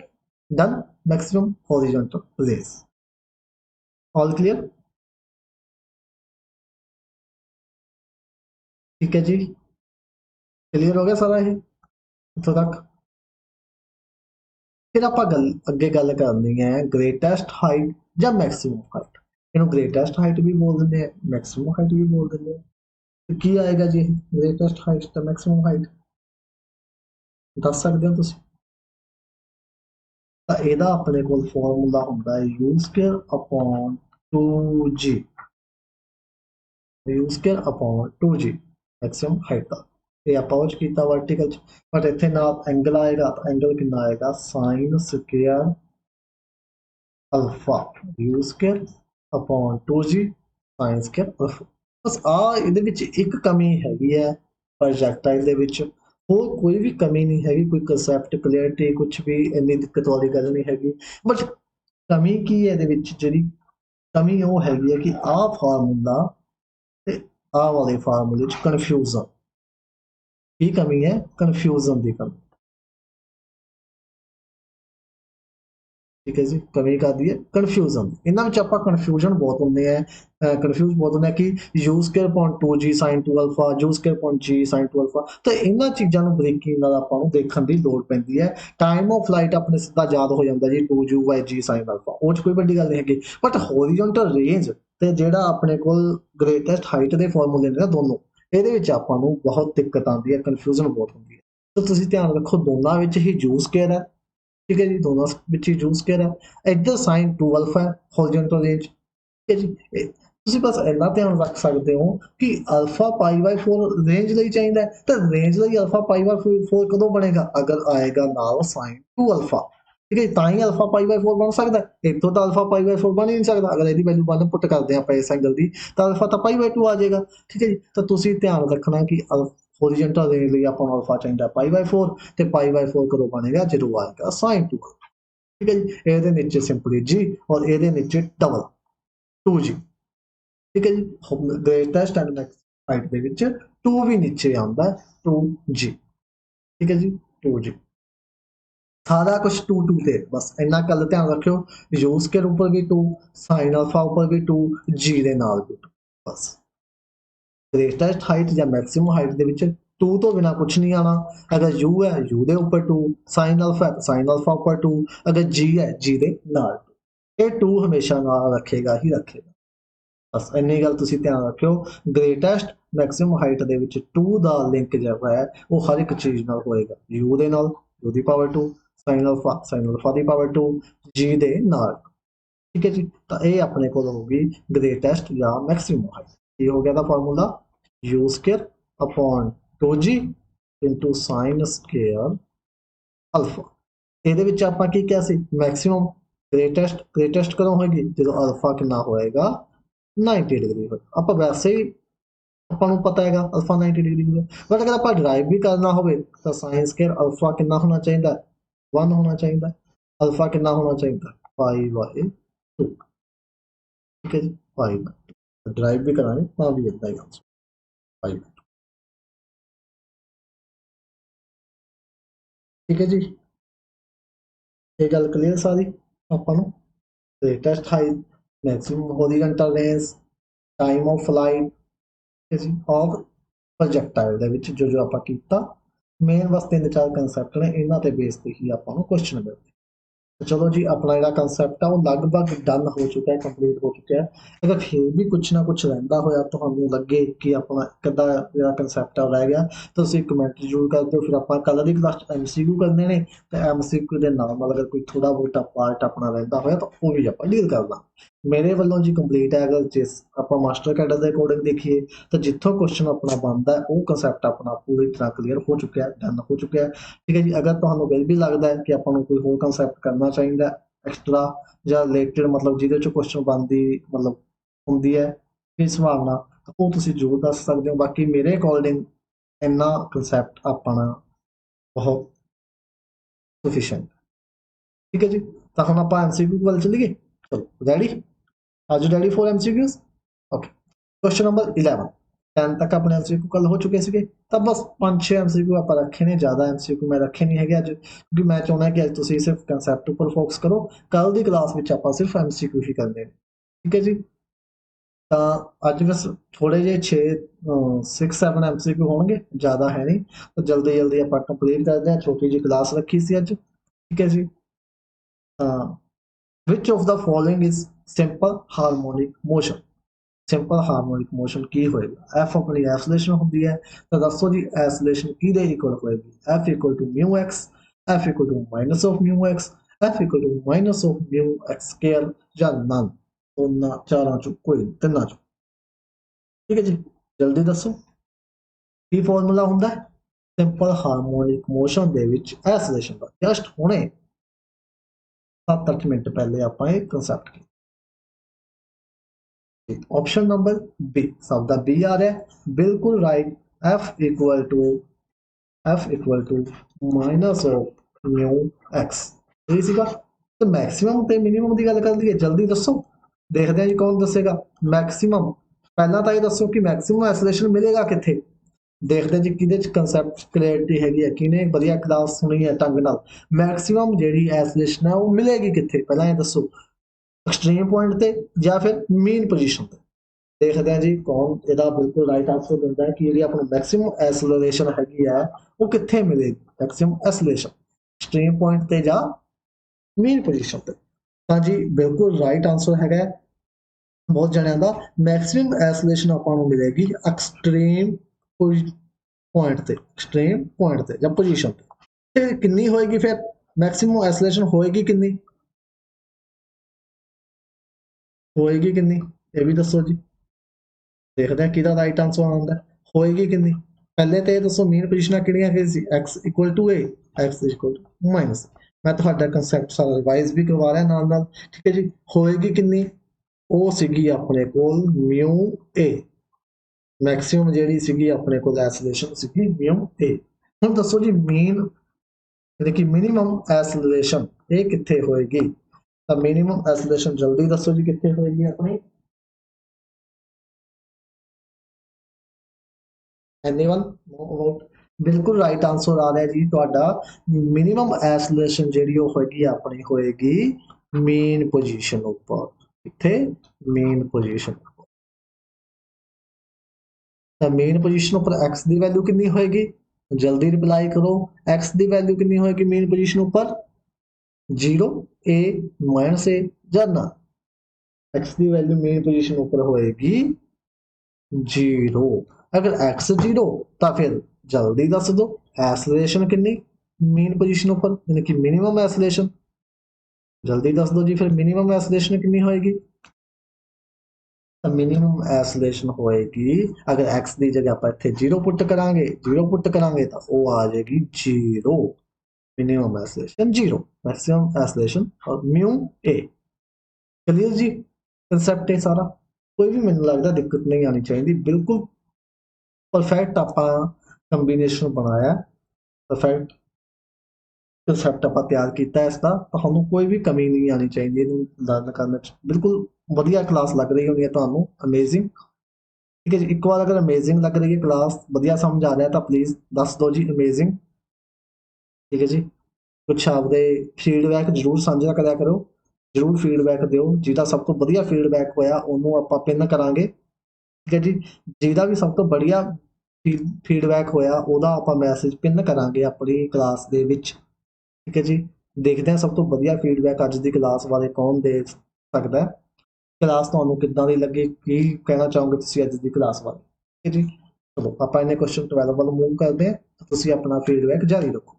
done. Maximum horizontal range, all clear, ठीक है जी। क्लियर हो गया सारा ये इथों तक। फिर आप अगे गल करनी है ग्रेटेस्ट हाइट या मैक्सिमम हाइट। इन्हों ग्रेटेस्ट हाइट भी बोल देंगे हैं, मैक्सिमम हाइट भी बोल देंगे हैं। तो की आएगा जी ग्रेटेस्ट हाइट तो मैक्सिमम हाइट, दस सकते हो तुम। ਤਾਂ ਇਹਦਾ ਆਪਣੇ ਕੋਲ ਫਾਰਮੂਲਾ ਹੁੰਦਾ ਹੈ u square upon 2g, u square upon 2g maximum height ਦਾ। ਇਹ ਆਪਾਂ ਉਹ 'ਚ ਕੀਤਾ ਵਰਟੀਕਲ 'ਚ, ਬਟ ਇੱਥੇ ਨਾਲ ਐਂਗਲ ਆਏਗਾ ਤਾਂ ਐਂਗਲ ਕਿੰਨਾ ਆਏਗਾ sine square alpha u square upon 2g sine square alpha. ਬਸ ਆ ਇਹਦੇ ਵਿੱਚ ਇੱਕ ਕਮੀ ਹੈਗੀ ਹੈ ਪ੍ਰੋਜੈਕਟਾਈਲ ਦੇ ਵਿੱਚ, ਹੋਰ कोई भी कमी नहीं हैगी, कोई कंसैप्ट क्लैरिटी कुछ भी इन्नी दिक्कत वाली गल नहीं हैगी। बट कमी की है ਇਹਦੇ ਵਿੱਚ ਜਿਹੜੀ ਕਮੀ ਉਹ ਹੈਗੀ ਹੈ ਕਿ ਆਹ ਫਾਰਮੂਲਾ ਤੇ ਆਹ ਵਾਲੇ ਫਾਰਮੂਲੇ 'ਚ ਕਨਫਿਊਜ਼ਨ, ਕੀ ਕਮੀ ਹੈ, ਕਨਫਿਊਜ਼ਨ ਦੀ ਕਮੀ। ठीक है जी, कमी कर दी है कन्फ्यूजन। इन्होंने आप कन्फ्यूजन बहुत होंगे हैं, कन्फ्यूज बहुत होंगे कि you square point 2g sin 2 alpha, you square point g sin 2 alpha. तो इन्होंने चीज़ों को बरीकी आपको देखने की लड़ पैंती है। टाइम ऑफ फ्लाइट अपने सीधा याद हो जाता जी 2u/g sin अल्फा, वो कोई बड़ी गल नहीं हैगी। बट हॉरिजॉन्टल रेंज तो जोड़ा अपने को ग्रेटेस्ट हाइट के फॉर्मूले ने दोनों ये आपको बहुत दिक्कत आती है, कन्फ्यूजन बहुत होती है। तो तुम ध्यान रखो दोनों ही यू स्केयर है, ठीक है जी, दोनों ਵਿੱਚ ਹੀ ਯੂਜ਼ ਕਰਿਆ। ਇੱਧਰ sin 2 ਅਲਫਾ ਹੌਰੀਜ਼ੌਂਟਲ ਰੇਂਜ, ਠੀਕ ਹੈ ਜੀ। ਤੁਸੀਂ ਬਸ ਇੰਨਾ ਧਿਆਨ ਰੱਖ ਸਕਦੇ ਹੋ ਕਿ ਅਲਫਾ π/4 ਰੇਂਜ ਲਈ ਚਾਹੀਦਾ ਤਾਂ ਰੇਂਜ ਲਈ ਅਲਫਾ π/4 ਕਦੋਂ ਬਣੇਗਾ, ਅਗਰ ਆਏਗਾ ਨਾਲ sin 2 ਅਲਫਾ, ਠੀਕ ਹੈ। ਤਾਂ ਹੀ ਅਲਫਾ π/4 ਬਣ ਸਕਦਾ, ਇੱਥੋਂ ਤਾਂ ਅਲਫਾ π/4 ਬਣ ਹੀ ਨਹੀਂ ਸਕਦਾ। ਅਗਰ ਇਹਦੀ ਵੈਲਿਊ 1 ਪੁੱਟ ਕਰਦੇ ਆਪਾਂ ਇਸ ਐਂਗਲ ਦੀ ਤਾਂ ਅਲਫਾ ਤਾਂ π/2 ਆ ਜਾਏਗਾ, ਠੀਕ ਹੈ ਜੀ। ਤਾਂ ਤੁਸੀਂ ਧਿਆਨ ਰੱਖਣਾ ਕਿ हॉरिजॉन्टल रेंज लिए आपको अल्फा चाहिए π/4 ਤੇ π/4 कदों बनेगा ਜਦੋਂ आएगा sin 2, ठीक है जी। ਇਹਦੇ नीचे सिंपली g और ਇਹਦੇ नीचे डबल 2g, ठीक है जी। ग्रेटेस्ट एंड मैक्सिमम हाइट ਦੇ ਵਿੱਚ 2 भी नीचे आंदा 2g, ठीक है जी, 2g सारा कुछ 2 थे। बस इन्ना गल ध्यान रखियो, यू स्केयर ऊपर भी 2, sin अल्फा ऊपर भी 2, g ਦੇ ਨਾਲ भी 2। बस ग्रेटेस्ट हाइट या मैक्सिमम हाइट ਦੇ ਵਿੱਚ 2 तो बिना कुछ नहीं आना। अगर u है u ਦੇ ਉੱਪਰ 2, sin अल्फा है sin अल्फा ਉੱਪਰ 2, अगर g है g ਦੇ ਨਾਲ 2। ਇਹ 2 ਹਮੇਸ਼ਾ ਨਾਲ ਰੱਖੇਗਾ ਹੀ ਰੱਖੇਗਾ। ਬਸ ਇੰਨੀ ਗੱਲ ਤੁਸੀਂ ਧਿਆਨ ਰੱਖਿਓ। ਗ੍ਰੇਟੈਸਟ ਮੈਕਸਿਮਮ ਹਾਈਟ ਦੇ ਵਿੱਚ 2 ਦਾ ਲਿੰਕ ਜਿਹੜਾ ਹੈ ਉਹ ਹਰ ਇੱਕ ਚੀਜ਼ ਨਾਲ ਹੋਏਗਾ, u ਦੇ ਨਾਲ u ਦੀ ਪਾਵਰ 2, sin अल्फा ਦੀ ਪਾਵਰ 2, g ਦੇ ਨਾਲ, ठीक है जी। तो ये अपने को होगी ग्रेटेस्ट या मैक्सिमम हाइट। ये हो गया था formula u square upon 2g into sine square alpha. ये आप क्या मैक्सिमम ग्रेटेस्ट कदों होगी जो अल्फा कितना होएगा 90 डिग्री हो। आप वैसे ही अपन पता है अल्फा 90 डिग्री होगा, बट अगर आप ड्राइव भी करना हो तो साइन स्केयर अल्फा कितना होना चाहिए 1 होना चाहिए, अल्फा कितना होना चाहिए π/4। 2, ठीक है जी 5/2 ड्राइव भी कराने ਤਾਂ भी इतना ही आंसर 5/2, ठीक है जी। ये गल क्लीयर सारी ਆਪਾਂ ਨੂੰ ਤੇ test height maximum horizontal range time of flight ਠੀਕ ਹੈ ਜੀ ਆਫ ਪ੍ਰੋਜੈਕਟਾਈਲ ਦੇ ਵਿੱਚ ਜੋ ਆਪਾਂ ਕੀਤਾ ਮੇਨ ਬਸ 3-4 ਕਨਸੈਪਟ ਨੇ ਇਹਨਾਂ ਤੇ ਬੇਸ ਤੇ ਹੀ ਆਪਾਂ ਨੂੰ ਕੁਐਸਚਨ ਮਿਲਦੇ। चलो जी अपना जो कंसैप्ट है वो लगभग डन हो चुका है कंप्लीट हो चुका है। अगर फिर भी कुछ ना कुछ रहिंदा होया तुहानू लगे कि अपना एक अद्धा जिहड़ा कंसैप्ट है रह गया तो तुसीं कमेंट जरूर कर दिओ। फिर आपां कल दी क्लास MCQ करने ने ते MCQ दे नाल अगर कोई थोड़ा बहुता पार्ट अपना रहिंदा होया तो वो भी आपां डील कर लांगे। मेरे वालों जी कंप्लीट है। अगर जिस आपां मास्टर कैडर के अकॉर्डिंग देखिए तो जिथों क्वेश्चन अपना बनता है वो कंसैप्ट अपना पूरी तरह क्लीयर हो चुका है डन हो चुका है, ठीक है जी। अगर तुहानू फिर भी लगता है कि आपां नू कोई होर कंसैप्ट करना चाहिए एक्स्ट्रा ਜਾਂ ਰਿਲੇਟਡ मतलब ਜਿਹਦੇ ਚੋਂ ਕੁਐਸਚਨ ਬਣਦੀ मतलब ਹੁੰਦੀ ਹੈ ਇਸ ਭਾਵਨਾ ਉਹ ਤੁਸੀਂ ਜ਼ਰੂਰ ਦੱਸ ਸਕਦੇ ਹੋ। ਬਾਕੀ ਮੇਰੇ ਅਕੋਰਡਿੰਗ ਇੰਨਾ ਕਨਸੈਪਟ ਆਪਣਾ ਬਹੁਤ ਸਫੀਸ਼ੀਐਂਟ, ਠੀਕ ਹੈ ਜੀ। ਤਾਂ ਹੁਣ ਆਪਾਂ MCQ ਵੱਲ ਚੱਲੀਏ। ਚਲੋ ਰੈਡੀ, ਅੱਜ ready for MCQs। Okay question number 11 10 तक अपने MCQ कल हो चुके थे तो बस 5-6 MCQ आप रखे ने, ज़्यादा MCQ मैं रखे नहीं है अज क्योंकि मैं चाहना कि अज तुम सिर्फ कंसैप्ट उपर फोकस करो। कल की क्लास में आप सिर्फ MCQ ही करने, ठीक है जी। तो अज बस थोड़े जे 6-7 MCQ होंगे, ज़्यादा है नहीं तो जल्दी जल्दी आप कंप्लीट करते हैं। छोटी जी क्लास रखी सी अज, ठीक है जी। Which of the following is simple harmonic motion. Simple harmonic motion ਕੀ ਹੋਏਗਾ। ਐਫ ਆਪਣੀ ਐਸੋਲੇਸ਼ਨ ਹੁੰਦੀ ਹੈ ਤਾਂ ਦੱਸੋ ਜੀ ਐਸੋਲੇਸ਼ਨ ਕਿਹਦੇ ਇਕੁਅਲ ਹੋਏਗੀ। F equal to mu x, F equal to minus of mu x, F equal to minus of mu x square ਜਾਂ ਨਨ। ਉਹਨਾਂ ਚਾਰਾਂ ਚੋਂ ਕੋਈ ਤਿੰਨਾਂ ਚੋਂ, ਠੀਕ ਹੈ ਜੀ। ਜਲਦੀ ਦੱਸੋ ਕੀ ਫਾਰਮੂਲਾ ਹੁੰਦਾ ਹੈ ਸਿੰਪਲ ਹਾਰਮੋਨਿਕ ਮੋਸ਼ਨ ਦੇ ਵਿੱਚ ਐਸੋਲੇਸ਼ਨ ਦਾ। ਜਸਟ ਹੁਣੇ 7-8 ਮਿੰਟ ਪਹਿਲੇ ਆਪਾਂ ਇਹ ਕੰਸੈप्ट ਕੀਤਾ। ऑप्शन नंबर बी, सब दा बी आ रहा है बिल्कुल right. F equal to minus of mu x यही सीगा। तो मैक्सिमम ते मिनिमम की गल कर लईए, जल्दी दसो देखते हैं जी कौन दसेगा मैक्सिमम। पहला तो ये दसो कि मैक्सिमम एसोलेशन मिलेगा कित्थे। देखते जी कि कंसैप्ट क्लैरिटी हैगी है किने वधिया क्लास सुनी है ढंग नाल। मैक्सिमम जिहड़ी एसोलेशन है वो मिलेगी कित्थे पहला ये दसो, एक्सट्रीम पॉइंट ते या फिर मेन पोजीशन ते। देखते हैं जी कौन ਇਹਦਾ बिल्कुल राइट आंसर ਦਿੰਦਾ है कि ਜਿਹੜੀ ਆਪਣੀ मैक्सिमम ਐਸਲਰੇਸ਼ਨ हैगी है वो कित्थे मिलेगी। मैक्सिमम ਐਸਲਰੇਸ਼ਨ एक्सट्रीम पॉइंट ਤੇ ਜਾਂ मेन पोजीशन ਤੇ। ਤਾਂ जी बिल्कुल राइट आंसर हैगा बहुत जणियां ਦਾ मैक्सिमम ਐਸਲਰੇਸ਼ਨ ਆਪਾਂ ਨੂੰ मिलेगी एक्सट्रीम पॉइंट ਤੇ, एक्सट्रीम पॉइंट ਤੇ ਜਾਂ पोजीशन ਤੇ। ਤੇ ਕਿੰਨੀ ਹੋਏਗੀ ਫਿਰ मैक्सिमम ਐਸਲਰੇਸ਼ਨ ਹੋਏਗੀ किन्नी होएगी किन्नी ये भी दसो जी। देखते हैं किहदा राइट आंसर आउंदा होएगी किन्नी। पहले तो ये दसो मेन पोजीशनां किहड़ियां कि x equal to a, x equal to minus. मैं तुहाडा कंसैप्ट सारा रिवाइज भी करवा रहा नाल नाल, ठीक है जी। होएगी किन्नी वो सीगी अपने कोल म्यू ए, मैक्सिमम जिहड़ी सीगी अपने कोल एसोलेशन सीगी म्यू ए। हुण दसो जी मेन यानी कि मिनिमम एसोलेशन ये कित्थे होएगी। तो मिनिमम एसोलेशन जल्दी दसो जी कित्थे होएगी अपनी। एनीवन नो अबाउट बिल्कुल राइट आंसर आ रहा है जी ਤੁਹਾਡਾ मिनिमम ਐਸੋਲੇਸ਼ਨ ਜਿਹੜੀ ਉਹ ਹੋਏਗੀ ਆਪਣੀ ਹੋਏਗੀ ਮੇਨ ਪੋਜੀਸ਼ਨ ਉੱਪਰ। ਕਿੱਥੇ ਮੇਨ ਪੋਜੀਸ਼ਨ ਤਾਂ ਮੇਨ ਪੋਜੀਸ਼ਨ ਉੱਪਰ x ਦੀ ਵੈਲਿਊ ਕਿੰਨੀ ਹੋਏਗੀ ਜਲਦੀ ਰਿਪਲਾਈ ਕਰੋ। x ਦੀ ਵੈਲਿਊ ਕਿੰਨੀ ਹੋਏਗੀ ਮੇਨ ਪੋਜੀਸ਼ਨ ਉੱਪਰ 0 a माइनस a ਜਾਂ ਨਾ। x ਦੀ ਵੈਲਿਊ ਮੇਨ ਪੋਜੀਸ਼ਨ ਉੱਪਰ ਹੋਏਗੀ 0। अगर x 0 तो फिर जल्दी दस दो एसोलेशन कितनी मेन पोजीशन ऊपर यानी कि मिनिमम एसोलेशन। जल्दी दस दो जी फिर मिनिमम एसोलेशन कितनी होएगी। मिनिमम एसोलेशन होएगी अगर x की जगह आप इत्थे 0 पुट करांगे तो वो आ जाएगी 0। मिनिमम एसोलेशन 0, मैक्सिमम एसोलेशन और mu A. Clear ji concept है सारा। कोई भी मैंने लगता दिक्कत नहीं आनी चाहिए, बिल्कुल परफेक्ट आप कंबीनेशन बनाया परफेक्ट कंसैप्ट आप तैयार किया इसका, ਤੁਹਾਨੂੰ कोई भी कमी नहीं आनी चाहिए ਇਹਨੂੰ ਲਰਨ ਕਰਨ 'ਚ। बिल्कुल ਵਧੀਆ क्लास लग रही होनी है ਤੁਹਾਨੂੰ, अमेजिंग। ठीक है जी, एक बार अगर अमेजिंग लग रही है क्लास, ਵਧੀਆ समझ आ रहा है तो प्लीज़ दस दो जी अमेजिंग। ठीक है जी, कुछ आपके फीडबैक जरूर साझा करा करो, जरूर फीडबैक दिओ। ਜਿਹਦਾ ਸਭ ਤੋਂ ਵਧੀਆ ਫੀਡਬੈਕ ਹੋਇਆ ਉਹਨੂੰ ਆਪਾਂ ਪਿੰਨ ਕਰਾਂਗੇ। ठीक है जी, ਜਿਹਦਾ ਵੀ ਸਭ ਤੋਂ बढ़िया फीडबैक होया ਉਹਦਾ ਆਪਾਂ ਮੈਸੇਜ ਪਿੰਨ ਕਰਾਂਗੇ ਆਪਣੀ ਕਲਾਸ ਦੇ ਵਿੱਚ। ठीक है जी, देखते हैं सब तो बढ़िया फीडबैक अज की क्लास वाले कौन दे सकता है। क्लास ਤੁਹਾਨੂੰ ਕਿੱਦਾਂ ਦੀ ਲੱਗੀ, ਕੀ ਕਹਿਣਾ ਚਾਹੋਗੇ ਤੁਸੀਂ ਅੱਜ ਦੀ क्लास ਬਾਰੇ। ठीक है जी, चलो ਆਪਾਂ ਇਹਨੇ क्वेश्चन 12 ਵੱਲ मूव करते हैं, ਤੁਸੀਂ ਆਪਣਾ फीडबैक जारी रखो।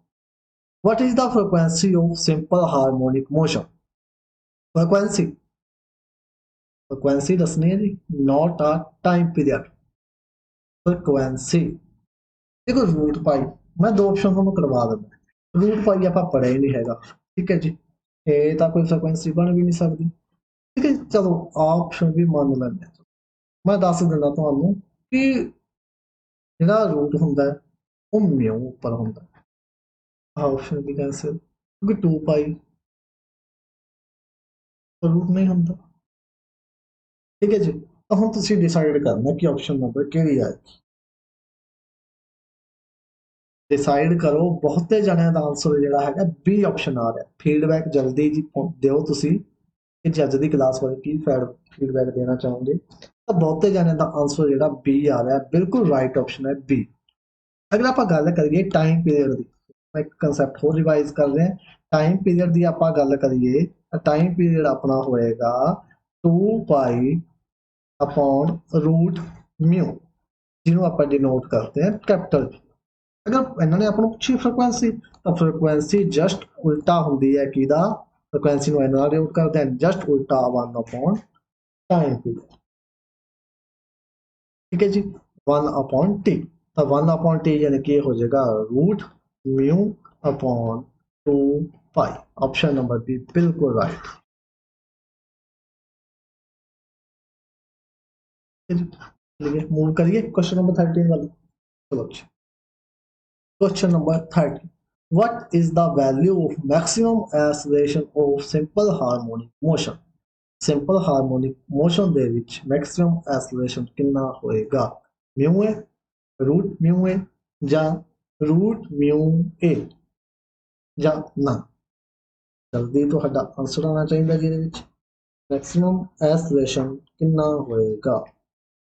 What is the frequency of simple harmonic motion? frequency frequency ਦੱਸਣੀ ਹੈ ਜੀ, not a time period। frequency देखो रूट पाई, मैं दो ऑप्शन ਤੁਹਾਨੂੰ करवा ਦਿੰਦਾ। रूट पाई ਆਪਾਂ पढ़िया ही नहीं हैगा। ठीक है जी, ये तो कोई फ्रीक्वेंसी बन भी नहीं सकती। ठीक है, चलो ऑप्शन भी मान लेंगे। मैं दस दिना ਤੁਹਾਨੂੰ कि ਜਿਹੜਾ रूट ਹੁੰਦਾ ਉਹ म्यू ਉੱਪਰ ਹੁੰਦਾ। ऑप्शन भी कैंसिल, क्योंकि 2 पाई रूट नहीं ਹੁੰਦਾ। ठीक है जी, तो हम ਤੁਸੀਂ डिसाइड करना कि ऑप्शन नंबर ਕਿਹੜੀ आएगी। डिसाइड करो। बहुते जणिਆਂ ਦਾ आंसर ਜਿਹੜਾ ਹੈਗਾ बी ऑप्शन आ रहा। फीडबैक जल्दी जी ਦਿਓ ਤੁਸੀਂ कि जज की क्लास वाले की फीडबैक देना चाहोगे। तो बहुते जणिਆਂ ਦਾ आंसर ਜਿਹੜਾ बी आ रहा, बिल्कुल राइट ऑप्शन है बी। अगर आप गल करिए टाइम पीरियड की, मैं एक कंसैप्ट होर रिवाइज कर रहे हैं। टाइम पीरियड की आप गल करिए, टाइम पीरियड अपना होएगा 2 पाई अपॉन रूट म्यू, जिन्होंने आप डिनोट करते हैं कैपिटल। अगर इन्होंने आपको पूछी फ्रिक्वेंसी, तो फ्रिक्वेंसी जस्ट उल्टा होंगी है कि फ्रिक्वेंसी को इन्होंने डिनोट करते हैं जस्ट उल्टा 1 अपॉन टाइम पीरियड। ठीक है जी, 1 अपॉन टी, तो 1 अपॉन टी यानी कि हो जाएगा रूट म्यू अपॉन 2 पाई। ऑप्शन नंबर बी बिल्कुल राइट। चलिए मूव करिए क्वेश्चन नंबर 13 वाले। चलो question number 30, what is the value of maximum acceleration of simple harmonic motion? Simple harmonic motion ਦੇ ਵਿੱਚ मैक्सिमम एक्सेलरेशन कितना होएगा? म्यू ए, रूट म्यू ए ਜਾਂ रूट म्यू ए ਜਾਂ ਨਾ। ਜਲਦੀ ਤੁਹਾਡਾ ਆਨਸਰ ਆਉਣਾ ਚਾਹੀਦਾ ਜਿਹਦੇ ਵਿੱਚ मैक्सिमम एक्सेलरेशन कितना होएगा।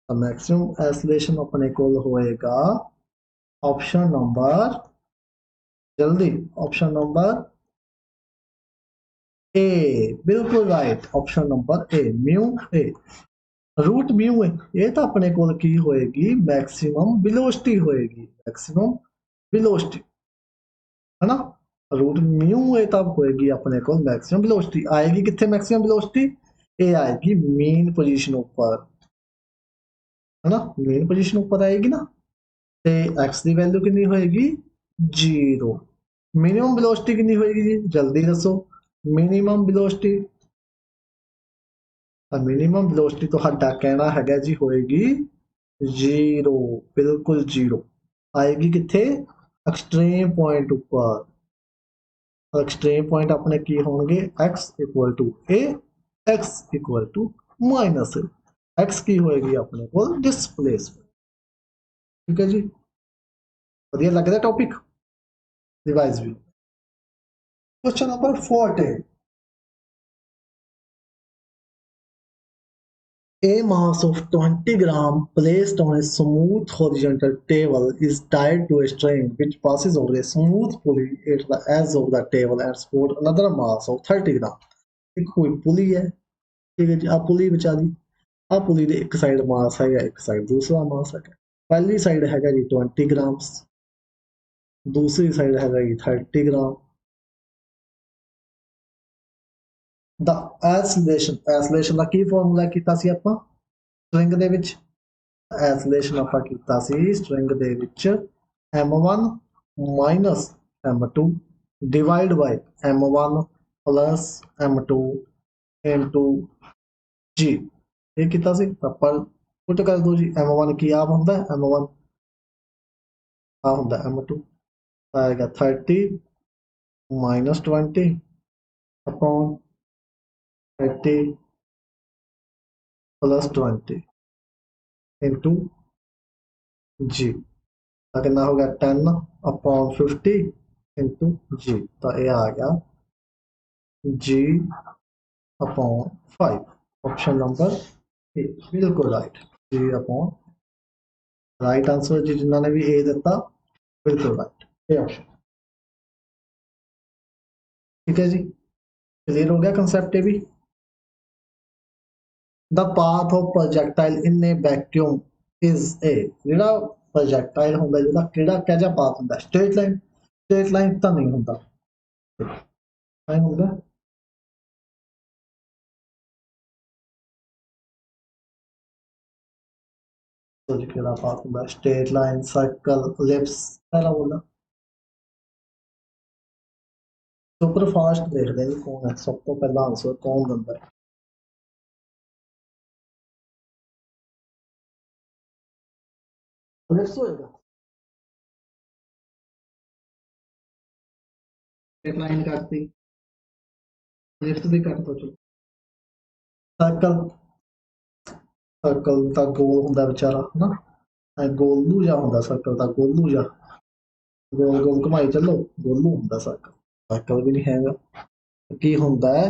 ਤਾਂ मैक्सिमम एक्सेलरेशन अपने ਕੋਲ होएगा ऑप्शन नंबर, जल्दी ऑप्शन नंबर ए, बिल्कुल right option number a mu a. Root mu a ये तो अपने को की होएगी मैक्सिमम वेलोसिटी होएगी, मैक्सिमम वेलोसिटी है ना। रूट म्यू ए तब होएगी अपने को मैक्सिमम वेलोसिटी। आएगी कितने मैक्सिमम वेलोसिटी, ये आएगी मेन पोजीशन ऊपर है ना, मेन पोजीशन ऊपर आएगी ना। तो एक्स की वैल्यू कितनी होएगी 0। मिनिमम वेलोसिटी कितनी होएगी जी, जल्दी दसो। मिनिमम वेलोसिटी, मिनिमम वेलोसिटी तो साडा कहना है जी होएगी 0, बिल्कुल 0। आएगी कितने एक्सट्रीम पॉइंट ऊपर। एक्सट्रीम पॉइंट अपने की होंगे x equal to a, x equal to minus a. X की होएगी अपने को डिस्प्लेसमेंट। ठीक है जी, बढ़िया लग रहा है टॉपिक, रिवाइज भी। Question number 14, a mass of 20 gram placed on a smooth horizontal table is tied to a string which passes over a smooth pulley at the edge of the table and support another mass of 30 gram। एक कोई पुली है, ठीक है जी। आ पुली बेचारी, आ पुली दे एक side मास है, एक side दूसरा मास है। पहली साइड है जी 20 ग्राम्स, दूसरी साइड है जी 30 ग्राम। द ਐਸਲੇਸ਼ਨ ਦਾ ਕੀ ਫਾਰਮੂਲਾ ਕੀਤਾ ਸੀ ਆਪਾਂ ਸਟ੍ਰਿੰਗ ਦੇ ਵਿੱਚ। ਐਸਲੇਸ਼ਨ ਆਪਾਂ ਕੀਤਾ ਸੀ ਸਟ੍ਰਿੰਗ ਦੇ ਵਿੱਚ m1 minus m2 divide by m1 plus m2 into g। ਇਹ ਕੀਤਾ ਸੀ ਆਪਾਂ ਪੁੱਟ ਕਰ ਦੋ ਜੀ। m1 ਕੀ ਆ ਹੁੰਦਾ, m1 ਆ ਹੁੰਦਾ m2 ਆਏਗਾ 30 -20 अपॉन 30 +20 इंटू जी तो कितना हो गया 10 अपॉन 50 इंटू जी तो ये आ गया जी अपॉन 5 ऑप्शन नंबर ए बिल्कुल राइट जी अपॉन राइट आंसर जी जिन्होंने भी ए दिता बिल्कुल राइट ए ऑप्शन ठीक है जी क्लियर हो गया कंसेप्ट ये भी the path of projectile in A vacuum is a ਜਿਹੜਾ ਪ੍ਰੋਜੈਕਟਾਈਲ ਹੁੰਦਾ ਜਿਹਦਾ ਕਿਹੜਾ ਕਿਹੜਾ ਪਾਥ ਹੁੰਦਾ ਸਟ੍ਰੇਟ ਲਾਈਨ ਤਾਂ ਨਹੀਂ ਹੁੰਦਾ ਨਹੀਂ ਹੁੰਦਾ तो ਕਿਹੜਾ ਪਾਥ ਹੁੰਦਾ ਸਟ੍ਰੇਟ ਲਾਈਨ ਸਰਕਲ ਐਲਿਪਸ ਪਹਿਲਾ ਬੋਲਣਾ ਸੁਪਰ ਫਾਸਟ ਦੇਖਦੇ ਹਾਂ ਕੌਣ ਹੈ ਸਭ ਤੋਂ ਪਹਿਲਾ ਆਨਸਰ ਕੌਣ ਦਿੰਦਾ ਹੈ ਐਲਿਪਸ ਹੋਏਗਾ स्ट्रेट लाइन काटती लिफ्ट भी काट दो चलो सर्कल सर्कल का गोल ਹੁੰਦਾ ਵਿਚਾਰਾ ਹਨਾ ਐ ਗੋਲੂ ਜਾ ਹੁੰਦਾ ਸਰਕਲ ਦਾ ਗੋਲੂ ਜਾ ਗੋਲ ਗੋਲ ਘੁਮਾਈ ਚੱਲੋ ਗੋਲੂ ਹੁੰਦਾ ਸਰਕਲ ਸਰਕਲ ਵੀ ਨਹੀਂ ਹੈਗਾ ਕੀ ਹੁੰਦਾ ਹੈ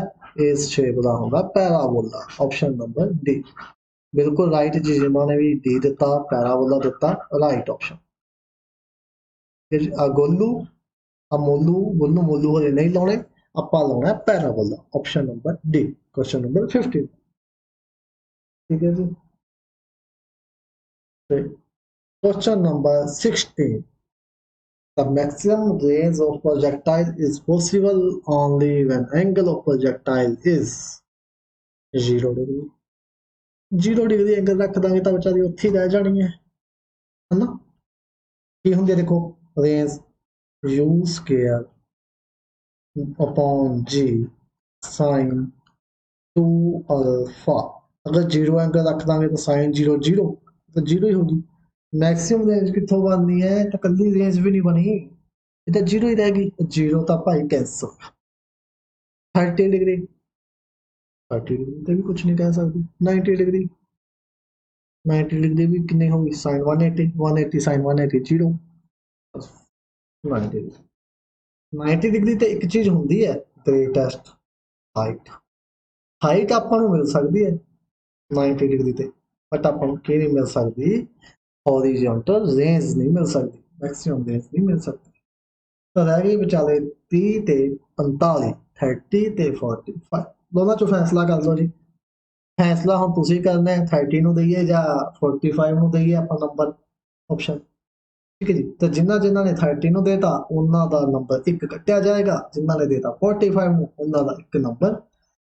ਇਸ ਸ਼ੇਪ ਦਾ ਹੁੰਦਾ ਪੈਰਾਬੋਲਾ ਆਪਸ਼ਨ ਨੰਬਰ ਡੀ ਬਿਲਕੁਲ ਰਾਈਟ ਜੀ ਜਿਨ੍ਹਾਂ ਨੇ ਵੀ ਡੀ ਦਿੱਤਾ ਪੈਰਾਬੋਲਾ ਦਿੱਤਾ ਰਾਈਟ ਆਪਸ਼ਨ ਗੋਲੂ ਗੋਲੂ ਮੋਲੂ ਹਲੇ ਨਹੀਂ ਲਾਉਣੇ ਆਪਾਂ ਲਾਉਣਾ ਪੈਰਾਬੋਲਾ option number D question number 15 ठीक है जी question number 16 the maximum range of projectile is possible only when angle of projectile is 0 degree 0 degree angle रख देंगे तो बेचारी उत्थे रह जानी है ना की होंगे देखो range u square upon g sin 2 alpha अगर 0 एंगल रख देंगे तो sin 0 0 तो 0 ही होगी मैक्सिमम रेंज कितों बननी है तो कल्ली रेंज भी नहीं बनी ये तो 0 ही रहेगी 0 तो भाई कैंसल 30 डिग्री 30 डिग्री तो भी कुछ नहीं कह सकती 90 डिग्री 90 डिग्री भी कितनी होगी sin 180 180 sin 180 0 90 डिग्री 90 डिग्री तो एक चीज होंगी है ग्रेटेस्ट हाइट हाइट ਆਪਾਂ ਨੂੰ ਮਿਲ ਸਕਦੀ ਹੈ 90 डिग्री ਤੇ ਬਟ ਆਪਾਂ ਨੂੰ ਕੀ ਨਹੀਂ ਮਿਲ ਸਕਦੀ हॉरिजॉन्टल रेंज नहीं मिल सकती मैक्सिमम रेंज नहीं मिल सकती तो रह गई विचाले 30 ते 45 30 ते 45 दोनों चो फैसला कर लो जी फैसला हम तुसी करना है 30 ਨੂੰ ਦਈਏ ਜਾਂ 45 ਨੂੰ ਦਈਏ ਆਪਾਂ ਨੰਬਰ ਆਪਸ਼ਨ ठीक है जी तो जिन्ना जिन्ना ने 30 ਨੂੰ देता ਉਹਨਾਂ ਦਾ ਨੰਬਰ ਇੱਕ ਕੱਟਿਆ ਜਾਏਗਾ ਜਿਨ੍ਹਾਂ ਨੇ ਦੇਤਾ 45 ਨੂੰ ਉਹਨਾਂ ਦਾ ਇੱਕ ਨੰਬਰ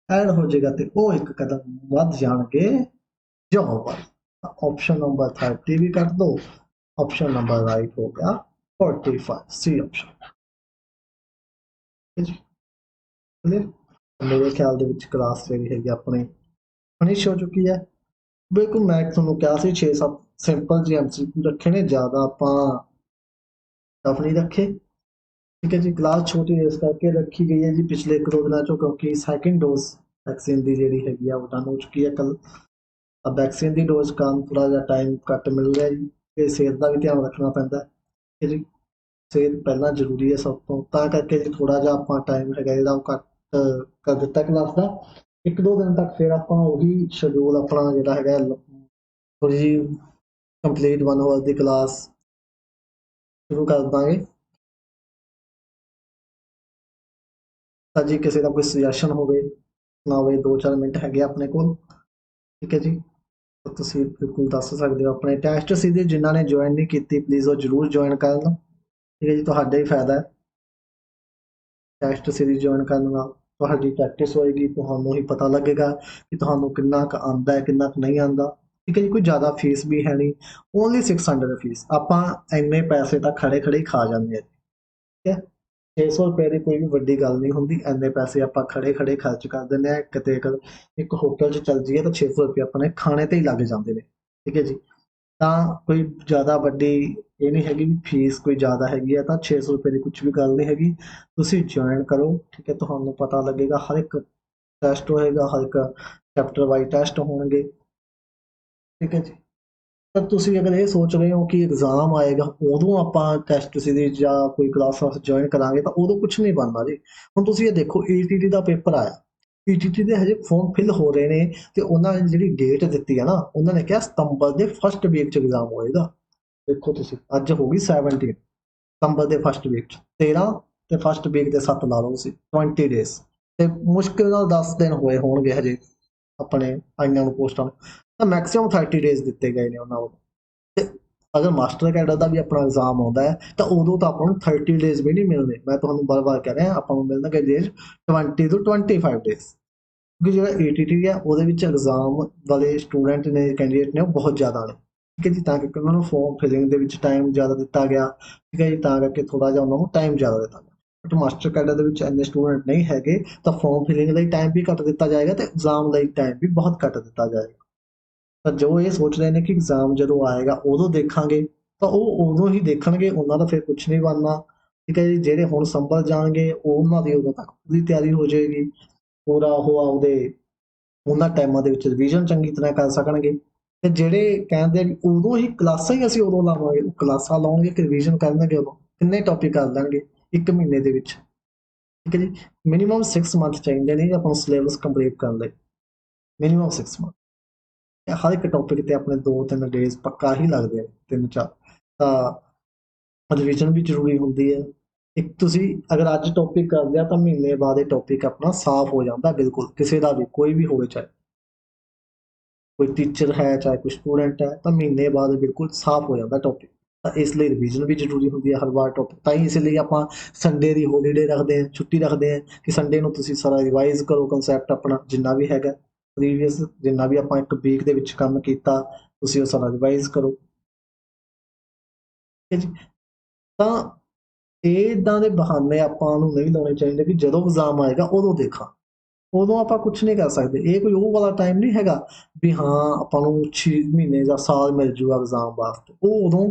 ਐਡ ਹੋ ਜਾਏਗਾ ਤੇ ਉਹ ਇੱਕ ਕਦਮ ਵੱਧ ਜਾਣਗੇ ਜਵਾਬ ਵੱਲ ऑप्शन नंबर 30 भी कर दो ऑप्शन नंबर राइट हो गया 45 सी ऑप्शन मेरे ख्याल ਦੇ ਵਿੱਚ ਕਲਾਸ ਜਿਹੜੀ ਹੈਗੀ ਆਪਣੀ ਫਿਨਿਸ਼ ਹੋ ਚੁੱਕੀ ਹੈ ਬਿਲਕੁਲ ਮੈਂ ਤੁਹਾਨੂੰ ਕਿਹਾ ਸੀ 6-7 ਸਿੰਪਲ ਜੀ ਐਮਸੀਕਿਊ ਰੱਖੇ ਨੇ ਜ਼ਿਆਦਾ ਆਪਾਂ ਟਫ ਨਹੀਂ ਰੱਖੇ ਠੀਕ ਹੈ ਜੀ ਕਲਾਸ ਛੋਟੀ ਇਸ ਕਰਕੇ ਰੱਖੀ ਗਈ ਹੈ ਜੀ ਪਿਛਲੇ ਇੱਕ ਦੋ ਦਿਨਾਂ ਚੋਂ ਕਿਉਂਕਿ ਸੈਕਿੰਡ ਡੋਜ਼ ਵੈਕਸੀਨ ਦੀ ਜਿਹੜੀ ਹੈਗੀ ਆ ਉਹ ਡਨ ਹੋ ਚੁੱਕੀ ਹੈ ਕੱਲ अब वैक्सीन की डोज कारण थोड़ा जहा टाइम घट मिल रहा है जी सेहत का भी ध्यान रखना पैंदा है जी सेहत पहला जरूरी है सब तो करके जी थोड़ा जहा आप टाइम है जो घट कर दिता क्लास का एक दो दिन तक फिर आप शेड्यूल अपना जोड़ा है थोड़ी जी कंप्लीट 1 आवर की क्लास शुरू कर देंगे तो जी किसी का कोई सुजैशन हो ना हो 2-4 मिनट है अपने को ठीक है जी ਤੁਸੀਂ ਬਿਲਕੁਲ ਦੱਸ ਸਕਦੇ ਹੋ ਆਪਣੇ ਟੈਸਟ ਸੀਰੀਜ਼ ਜਿਨ੍ਹਾਂ ਨੇ ਜੁਆਇਨ ਨਹੀਂ ਕੀਤੀ ਪਲੀਜ਼ ਉਹ ਜ਼ਰੂਰ ਜੁਆਇਨ ਕਰ ਲਓ ਠੀਕ ਹੈ ਜੀ ਤੁਹਾਡਾ ਹੀ ਫਾਇਦਾ ਹੈ ਟੈਸਟ ਸੀਰੀਜ਼ ਜੁਆਇਨ ਕਰਨ ਨਾਲ ਤੁਹਾਡੀ ਪ੍ਰੈਕਟਿਸ ਹੋਏਗੀ ਤੁਹਾਨੂੰ ਹੀ ਪਤਾ ਲੱਗੇਗਾ ਕਿ ਤੁਹਾਨੂੰ ਕਿੰਨਾ ਕੁ ਆਉਂਦਾ ਹੈ ਕਿੰਨਾ ਕੁ ਨਹੀਂ ਆਉਂਦਾ ਠੀਕ ਹੈ ਜੀ ਕੋਈ ਜ਼ਿਆਦਾ ਫੀਸ ਵੀ ਹੈ ਨਹੀਂ ਓਨਲੀ 600 ਫੀਸ ਆਪਾਂ ਇੰਨੇ ਪੈਸੇ ਤਾਂ ਖੜੇ ਖੜੇ ਖਾ ਜਾਂਦੇ ਆ ਠੀਕ ਹੈ 600 रुपए की कोई भी वड्डी गल नहीं होंगी इन्ने पैसे आप खड़े खड़े खर्च कर दें कितने एक होटल च चल जाइए तो 600 रुपये अपने खाने ते ही लग जाते हैं ठीक है जी ਤਾਂ ਕੋਈ ਜ਼ਿਆਦਾ ਵੱਡੀ ਇਹ ਨਹੀਂ ਹੈਗੀ ਵੀ ਫੀਸ ਕੋਈ ਜ਼ਿਆਦਾ ਹੈਗੀ ਹੈ, ਤਾਂ 600 ਰੁਪਏ ਦੀ ਕੁਝ ਵੀ ਗੱਲ ਨਹੀਂ ਹੈਗੀ। ਤੁਸੀਂ ਜੁਆਇਨ ਕਰੋ, ਠੀਕ ਹੈ, ਤੁਹਾਨੂੰ ਪਤਾ ਲੱਗੇਗਾ, ਹਰ ਇੱਕ ਟੈਸਟ ਹੋਏਗਾ, ਹਰ ਇੱਕ ਚੈਪਟਰ ਵਾਈਜ਼ ਟੈਸਟ ਹੋਣਗੇ, ਠੀਕ ਹੈ ਜੀ। ਤਾਂ ਤੁਸੀਂ ਅਗਰ ਇਹ ਸੋਚ ਰਹੇ ਹੋ ਕਿ ਐਗਜ਼ਾਮ ਆਏਗਾ ਉਦੋਂ ਆਪਾਂ ਟੈਸਟ ਸੀਰੀਜ਼ ਜਾਂ ਕੋਈ ਕਲਾਸਾਂ ਜੁਆਇਨ ਕਰਾਂਗੇ, ਤਾਂ ਉਦੋਂ ਕੁਝ ਨਹੀਂ ਬਣਨਾ ਜੀ। ਹੁਣ ਤੁਸੀਂ ਇਹ ਦੇਖੋ, ਈਟੀਟੀ ਦਾ ਪੇਪਰ ਆਇਆ, ਈਟੀਟੀ ਦੇ ਹਜੇ ਫਾਰਮ ਫਿਲ ਹੋ ਰਹੇ ਨੇ, ਤੇ ਉਹਨਾਂ ਨੇ ਜਿਹੜੀ ਡੇਟ ਦਿੱਤੀ ਹੈ ਨਾ, ਉਹਨਾਂ ਨੇ ਕਿਹਾ ਸਤੰਬਰ ਦੇ ਫਸਟ ਵੀਕ 'ਚ ਐਗਜ਼ਾਮ ਹੋਏਗਾ। ਦੇਖੋ ਤੁਸੀਂ, ਅੱਜ ਹੋ ਗਈ 17 ਸਤੰਬਰ ਦੇ ਫਸਟ ਵੀਕ 'ਚ, 13 ਤੇ ਫਸਟ ਵੀਕ ਦੇ 7 ਲਾ ਲਓ ਤੁਸੀਂ, 20 ਡੇਜ਼, ਤੇ ਮੁਸ਼ਕਿਲ ਨਾਲ 10 ਦਿਨ ਹੋਏ ਹੋਣਗੇ ਹਜੇ ਆਪਣੇ ਆਈਆਂ ਨੂੰ ਪੋਸਟਾਂ ਨੂੰ, ਤਾਂ ਮੈਕਸਿਮਮ 30 ਡੇਜ਼ ਦਿੱਤੇ ਗਏ ਨੇ ਉਹਨਾਂ ਨੂੰ। ਤੇ ਅਗਰ ਮਾਸਟਰ ਕੈਡਰ ਦਾ ਵੀ ਆਪਣਾ ਐਗਜ਼ਾਮ ਆਉਂਦਾ ਹੈ, ਤਾਂ ਉਦੋਂ ਤਾਂ ਆਪਾਂ ਨੂੰ 30 ਡੇਜ਼ ਵੀ ਨਹੀਂ ਮਿਲਦੇ। ਮੈਂ ਤੁਹਾਨੂੰ ਬਾਰ-ਬਾਰ ਕਹਿ ਰਿਹਾ, ਆਪਾਂ ਨੂੰ ਮਿਲਣਗੇ ਡੇਜ਼ 20 ਤੋਂ 25 ਡੇਜ਼, ਕਿਉਂਕਿ ਜਿਹੜਾ ਏਟੀਟੀ ਹੈ ਉਹਦੇ ਵਿੱਚ ਐਗਜ਼ਾਮ ਵਾਲੇ ਸਟੂਡੈਂਟ ਨੇ, ਕੈਂਡੀਡੇਟ ਨੇ, ਉਹ ਬਹੁਤ ਜ਼ਿਆਦਾ ਨੇ, ਠੀਕ ਹੈ ਜੀ। ਤਾਂ ਕਰਕੇ ਉਹਨਾਂ ਨੂੰ ਫਾਰਮ ਫਿਲਿੰਗ ਦੇ ਵਿੱਚ ਟਾਈਮ ਜ਼ਿਆਦਾ ਦਿੱਤਾ ਗਿਆ, ਠੀਕ ਹੈ ਜੀ, ਤਾਂ ਕਰਕੇ ਥੋੜ੍ਹਾ ਜਿਹਾ ਉਹਨਾਂ ਨੂੰ ਟਾਈਮ ਜ਼ਿਆਦਾ ਦਿੱਤਾ ਗਿਆ। ਬਟ ਮਾਸਟਰ ਕੈਡਰ ਦੇ ਵਿੱਚ ਇੰਨੇ ਸਟੂਡੈਂਟ ਨਹੀਂ ਹੈਗੇ, ਤਾਂ ਫਾਰਮ ਫਿਲਿੰਗ ਲਈ ਟਾਈਮ ਵੀ ਘੱਟ ਦਿੱਤਾ ਜਾਏਗਾ, ਤੇ ਐਗਜ਼ਾਮ ਲਈ ਟਾਈਮ ਵੀ ਬਹੁਤ ਘੱਟ ਦਿੱਤਾ ਜਾਏਗਾ। ਤਾਂ ਜੋ ਇਹ ਸੋਚ ਰਹੇ ਨੇ ਕਿ ਐਗਜ਼ਾਮ ਜਦੋਂ ਆਏਗਾ ਉਦੋਂ ਦੇਖਾਂਗੇ, ਤਾਂ ਉਹ ਉਦੋਂ ਹੀ ਦੇਖਣਗੇ, ਉਹਨਾਂ ਦਾ ਫਿਰ ਕੁਝ ਨਹੀਂ ਬਣਨਾ, ਠੀਕ ਹੈ ਜੀ। ਜਿਹੜੇ ਹੁਣ ਸੰਭਲ ਜਾਣਗੇ, ਉਹਨਾਂ ਦੀ ਉਦੋਂ ਤੱਕ ਪੂਰੀ ਤਿਆਰੀ ਹੋ ਜਾਏਗੀ, ਪੂਰਾ ਉਹ ਆਪਦੇ ਉਹਨਾਂ ਟਾਈਮਾਂ ਦੇ ਵਿੱਚ ਰਿਵੀਜ਼ਨ ਚੰਗੀ ਤਰ੍ਹਾਂ ਕਰ ਸਕਣਗੇ। ਤੇ ਜਿਹੜੇ ਕਹਿੰਦੇ ਵੀ ਉਦੋਂ ਹੀ ਕਲਾਸਾਂ ਹੀ ਅਸੀਂ ਉਦੋਂ ਲਾਵਾਂਗੇ, ਉਹ ਕਲਾਸਾਂ ਲਾਉਣਗੇ ਕਿ ਰਿਵੀਜ਼ਨ ਕਰਨਗੇ ਉਦੋਂ, ਕਿੰਨੇ ਟੌਪਿਕ ਕਰ ਲੈਣਗੇ 1 ਮਹੀਨੇ ਦੇ ਵਿੱਚ, ਠੀਕ ਹੈ ਜੀ। ਮਿਨੀਮਮ 6 ਮੰਥ ਚਾਹੀਦੇ ਨੇ ਆਪਾਂ ਨੂੰ ਸਿਲੇਬਸ ਕੰਪਲੀਟ ਕਰਨ ਲਈ, ਮਿਨੀਮਮ 6 ਮੰਥ। ਹਰ ਇੱਕ ਟੌਪਿਕ ਤੇ ਆਪਣੇ 2-3 ਡੇਜ਼ ਪੱਕਾ ਹੀ ਲੱਗਦੇ ਨੇ, 3-4। ਤਾਂ ਰਿਵੀਜ਼ਨ ਵੀ ਜ਼ਰੂਰੀ ਹੁੰਦੀ ਹੈ। ਇੱਕ ਤੁਸੀਂ ਅਗਰ ਅੱਜ ਟੌਪਿਕ ਕਰਦੇ ਆ, ਤਾਂ ਮਹੀਨੇ ਬਾਅਦ ਇਹ ਟੌਪਿਕ ਆਪਣਾ ਸਾਫ਼ ਹੋ ਜਾਂਦਾ ਬਿਲਕੁਲ, ਕਿਸੇ ਦਾ ਵੀ, ਕੋਈ ਵੀ ਹੋਵੇ, ਚਾਹੇ ਕੋਈ ਟੀਚਰ ਹੈ, ਚਾਹੇ ਕੋਈ ਸਟੂਡੈਂਟ ਹੈ, ਤਾਂ ਮਹੀਨੇ ਬਾਅਦ ਬਿਲਕੁਲ ਸਾਫ਼ ਹੋ ਜਾਂਦਾ ਟੌਪਿਕ। ਤਾਂ ਇਸ ਲਈ ਰਿਵੀਜ਼ਨ ਵੀ ਜ਼ਰੂਰੀ ਹੁੰਦੀ ਹੈ ਹਰ ਵਾਰ ਟੌਪਿਕ, ਤਾਂ ਹੀ ਇਸ ਲਈ ਆਪਾਂ ਸੰਡੇ ਦੀ ਹੋਲੀਡੇ ਰੱਖਦੇ ਹਾਂ, ਛੁੱਟੀ ਰੱਖਦੇ ਹਾਂ, ਕਿ ਸੰਡੇ ਨੂੰ ਤੁਸੀਂ ਸਾਰਾ ਰਿਵਾਈਜ਼ ਕਰੋ ਕਨਸੈਪਟ ਆਪਣਾ ਜਿੰਨਾ ਵੀ ਹੈਗਾ ਪ੍ਰੀਵੀਅਸ, ਜਿੰਨਾ ਵੀ ਆਪਾਂ ਇੱਕ ਵੀਕ ਦੇ ਵਿੱਚ ਕੰਮ ਕੀਤਾ, ਤੁਸੀਂ ਉਹ ਸਾਰਾ ਰਿਵਾਈਜ਼ ਕਰੋ, ਠੀਕ ਹੈ ਜੀ। ਤਾਂ ਇਹ ਇੱਦਾਂ ਦੇ ਬਹਾਨੇ ਆਪਾਂ ਨੂੰ ਨਹੀਂ ਲਾਉਣੇ ਚਾਹੀਦੇ ਕਿ ਜਦੋਂ ਐਗਜ਼ਾਮ ਆਏਗਾ ਉਦੋਂ ਦੇਖਾਂ, ਉਦੋਂ ਆਪਾਂ ਕੁਝ ਨਹੀਂ ਕਰ ਸਕਦੇ। ਇਹ ਕੋਈ ਉਹ ਵਾਲਾ ਟਾਈਮ ਨਹੀਂ ਹੈਗਾ ਵੀ ਹਾਂ ਆਪਾਂ ਨੂੰ 6 ਮਹੀਨੇ ਜਾਂ ਸਾਲ ਮਿਲ ਜੂਗਾ ਐਗਜ਼ਾਮ ਵਾਸਤੇ। ਉਹ ਉਦੋਂ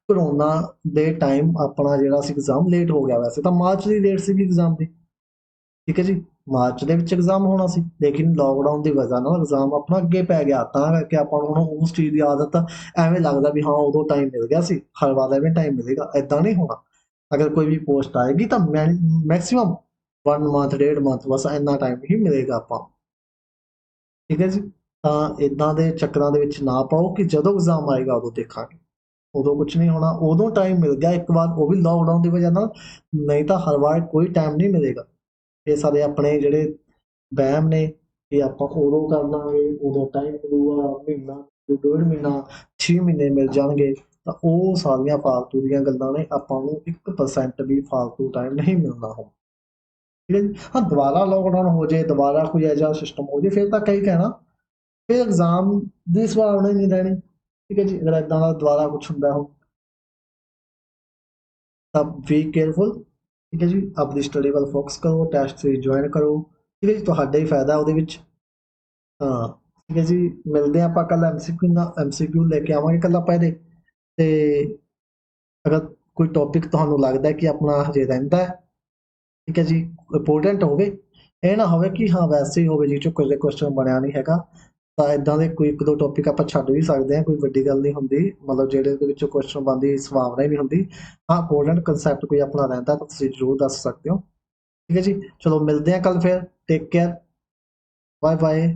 ਕਰੋਨਾ ਦੇ ਟਾਈਮ ਆਪਣਾ ਜਿਹੜਾ ਸੀ ਐਗਜ਼ਾਮ ਲੇਟ ਹੋ ਗਿਆ, ਵੈਸੇ ਤਾਂ ਮਾਰਚ ਦੀ ਡੇਟ ਸੀਗੀ ਐਗਜ਼ਾਮ ਦੀ, ਠੀਕ ਹੈ ਜੀ, ਮਾਰਚ ਦੇ ਵਿੱਚ ਐਗਜ਼ਾਮ ਹੋਣਾ ਸੀ, ਲੇਕਿਨ ਲੋਕਡਾਊਨ ਦੀ ਵਜ੍ਹਾ ਨਾਲ ਐਗਜ਼ਾਮ ਆਪਣਾ ਅੱਗੇ ਪੈ ਗਿਆ, ਤਾਂ ਕਰਕੇ ਆਪਾਂ ਨੂੰ ਹੁਣ ਉਸ ਚੀਜ਼ ਦੀ ਆਦਤ ਐਵੇਂ ਲੱਗਦਾ ਵੀ ਹਾਂ ਉਦੋਂ ਟਾਈਮ ਮਿਲ ਗਿਆ ਸੀ, ਹਰ ਵਾਰ ਐਵੇਂ ਟਾਈਮ ਮਿਲੇਗਾ, ਏਦਾਂ ਨਹੀਂ ਹੋਣਾ। ਅਗਰ ਕੋਈ ਵੀ ਪੋਸਟ ਆਏਗੀ ਤਾਂ ਮੈਕਸਿਮਮ 1 ਮੰਥ, 1.5 ਮੰਥ, ਬਸ ਇੰਨਾ ਟਾਈਮ ਹੀ ਮਿਲੇਗਾ ਆਪਾਂ, ਠੀਕ ਹੈ ਜੀ। ਤਾਂ ਇਦਾਂ ਦੇ ਚੱਕਰਾਂ ਦੇ ਵਿੱਚ ਨਾ ਪਾਓ ਕਿ ਜਦੋਂ ਐਗਜ਼ਾਮ ਆਏਗਾ ਉਦੋਂ ਦੇਖਾਂਗੇ, ਉਦੋਂ ਕੁਝ ਨਹੀਂ ਹੋਣਾ। ਉਦੋਂ ਟਾਈਮ ਮਿਲ ਗਿਆ ਇੱਕ ਵਾਰ, ਉਹ ਵੀ ਲੋਕਡਾਊਨ ਦੀ ਵਜ੍ਹਾ ਨਾਲ, ਨਹੀਂ ਤਾਂ ਹਰ ਵਾਰ ਕੋਈ ਟਾਈਮ ਨਹੀਂ ਮਿਲੇਗਾ। ਇਹ ਸਾਰੇ ਆਪਣੇ ਜਿਹੜੇ ਵਹਿਮ ਨੇ ਕਿ ਆਪਾਂ ਉਦੋਂ ਕਰ ਲਾਂਗੇ, ਉਦੋਂ ਟਾਈਮ ਮਿਲੂਗਾ, ਮਹੀਨਾ, 1.5 ਮਹੀਨਾ, 6 ਮਹੀਨੇ ਮਿਲ ਜਾਣਗੇ, ਤਾਂ ਉਹ ਸਾਰੀਆਂ ਫਾਲਤੂ ਦੀਆਂ ਗੱਲਾਂ ਨੇ। ਆਪਾਂ ਨੂੰ 1% ਵੀ ਫਾਲਤੂ ਟਾਈਮ ਨਹੀਂ ਮਿਲਣਾ ਹੁਣ, ਠੀਕ ਹੈ ਜੀ। ਹਾਂ, ਦੁਬਾਰਾ ਲੋਕਡਾਊਨ ਹੋ ਜਾਏ, ਦੁਬਾਰਾ ਕੋਈ ਇਹੋ ਜਿਹਾ ਸਿਸਟਮ ਹੋ ਜਾਏ, ਫਿਰ ਤਾਂ ਕਈ ਕਹਿਣਾ, ਫਿਰ ਐਗਜ਼ਾਮ ਦੀ ਸੰਭਾਵਨਾ ਹੀ ਨਹੀਂ ਰਹਿਣੀ, ਠੀਕ ਹੈ ਜੀ। ਅਗਰ ਏਦਾਂ ਦਾ ਦੁਬਾਰਾ ਕੁਝ ਹੁੰਦਾ ਹੋ, ਤਾਂ ਬੀ ਕੇਅਰਫੁਲ, ਠੀਕ ਹੈ ਜੀ। ਆਪਣੀ ਸਟੱਡੀ ਵੱਲ ਫੋਕਸ ਕਰੋ, ਟੈਸਟ ਜੁਆਇਨ ਕਰੋ, ਠੀਕ ਹੈ ਜੀ, ਤੁਹਾਡਾ ਹੀ ਫਾਇਦਾ ਉਹਦੇ ਵਿੱਚ। ਹਾਂ, ਠੀਕ ਹੈ ਜੀ। ਮਿਲਦੇ ਹਾਂ ਆਪਾਂ ਕੱਲ MCQ ਲੈ ਕੇ ਆਵਾਂਗੇ ਕੱਲ ਆਪਾਂ ਇਹਦੇ, ਤੇ ਅਗਰ ਕੋਈ ਟੌਪਿਕ ਤੁਹਾਨੂੰ ਲੱਗਦਾ ਕਿ ਆਪਣਾ ਹਜੇ ਰਹਿੰਦਾ ਹੈ, ਠੀਕ ਹੈ ਜੀ, ਇੰਪੋਰਟੈਂਟ ਹੋਵੇ, ਇਹ ਨਾ ਹੋਵੇ ਕਿ ਹਾਂ ਵੈਸੇ ਹੀ ਹੋਵੇ ਜੀ ਚੋਂ ਕੋਈ ਕੁਐਸਚਨ ਬਣਿਆ ਨਹੀਂ ਹੈਗਾ, ਤਾਂ ਇਦਾਂ ਦੇ ਕੋਈ 1-2 ਟੌਪਿਕ ਆਪਾਂ ਛੱਡ ਵੀ ਸਕਦੇ ਹਾਂ, ਕੋਈ ਵੱਡੀ ਗੱਲ ਨਹੀਂ ਹੁੰਦੀ, ਮਤਲਬ ਜਿਹੜੇ ਦੇ ਵਿੱਚੋਂ ਕੁਐਸਚਨ ਬਣਨ ਦੀ ਸੰਭਾਵਨਾ ਹੀ ਨਹੀਂ ਹੁੰਦੀ। ਹਾਂ, ਇੰਪੋਰਟੈਂਟ ਕਨਸੈਪਟ ਕੋਈ ਆਪਣਾ ਰਹਿੰਦਾ ਤਾਂ ਤੁਸੀਂ ਜ਼ਰੂਰ ਦੱਸ ਸਕਦੇ ਹੋ, ਠੀਕ ਹੈ ਜੀ। ਚਲੋ ਮਿਲਦੇ ਹਾਂ ਕੱਲ ਫਿਰ, ਟੇਕ ਕੇਅਰ, ਬਾਏ ਬਾਏ।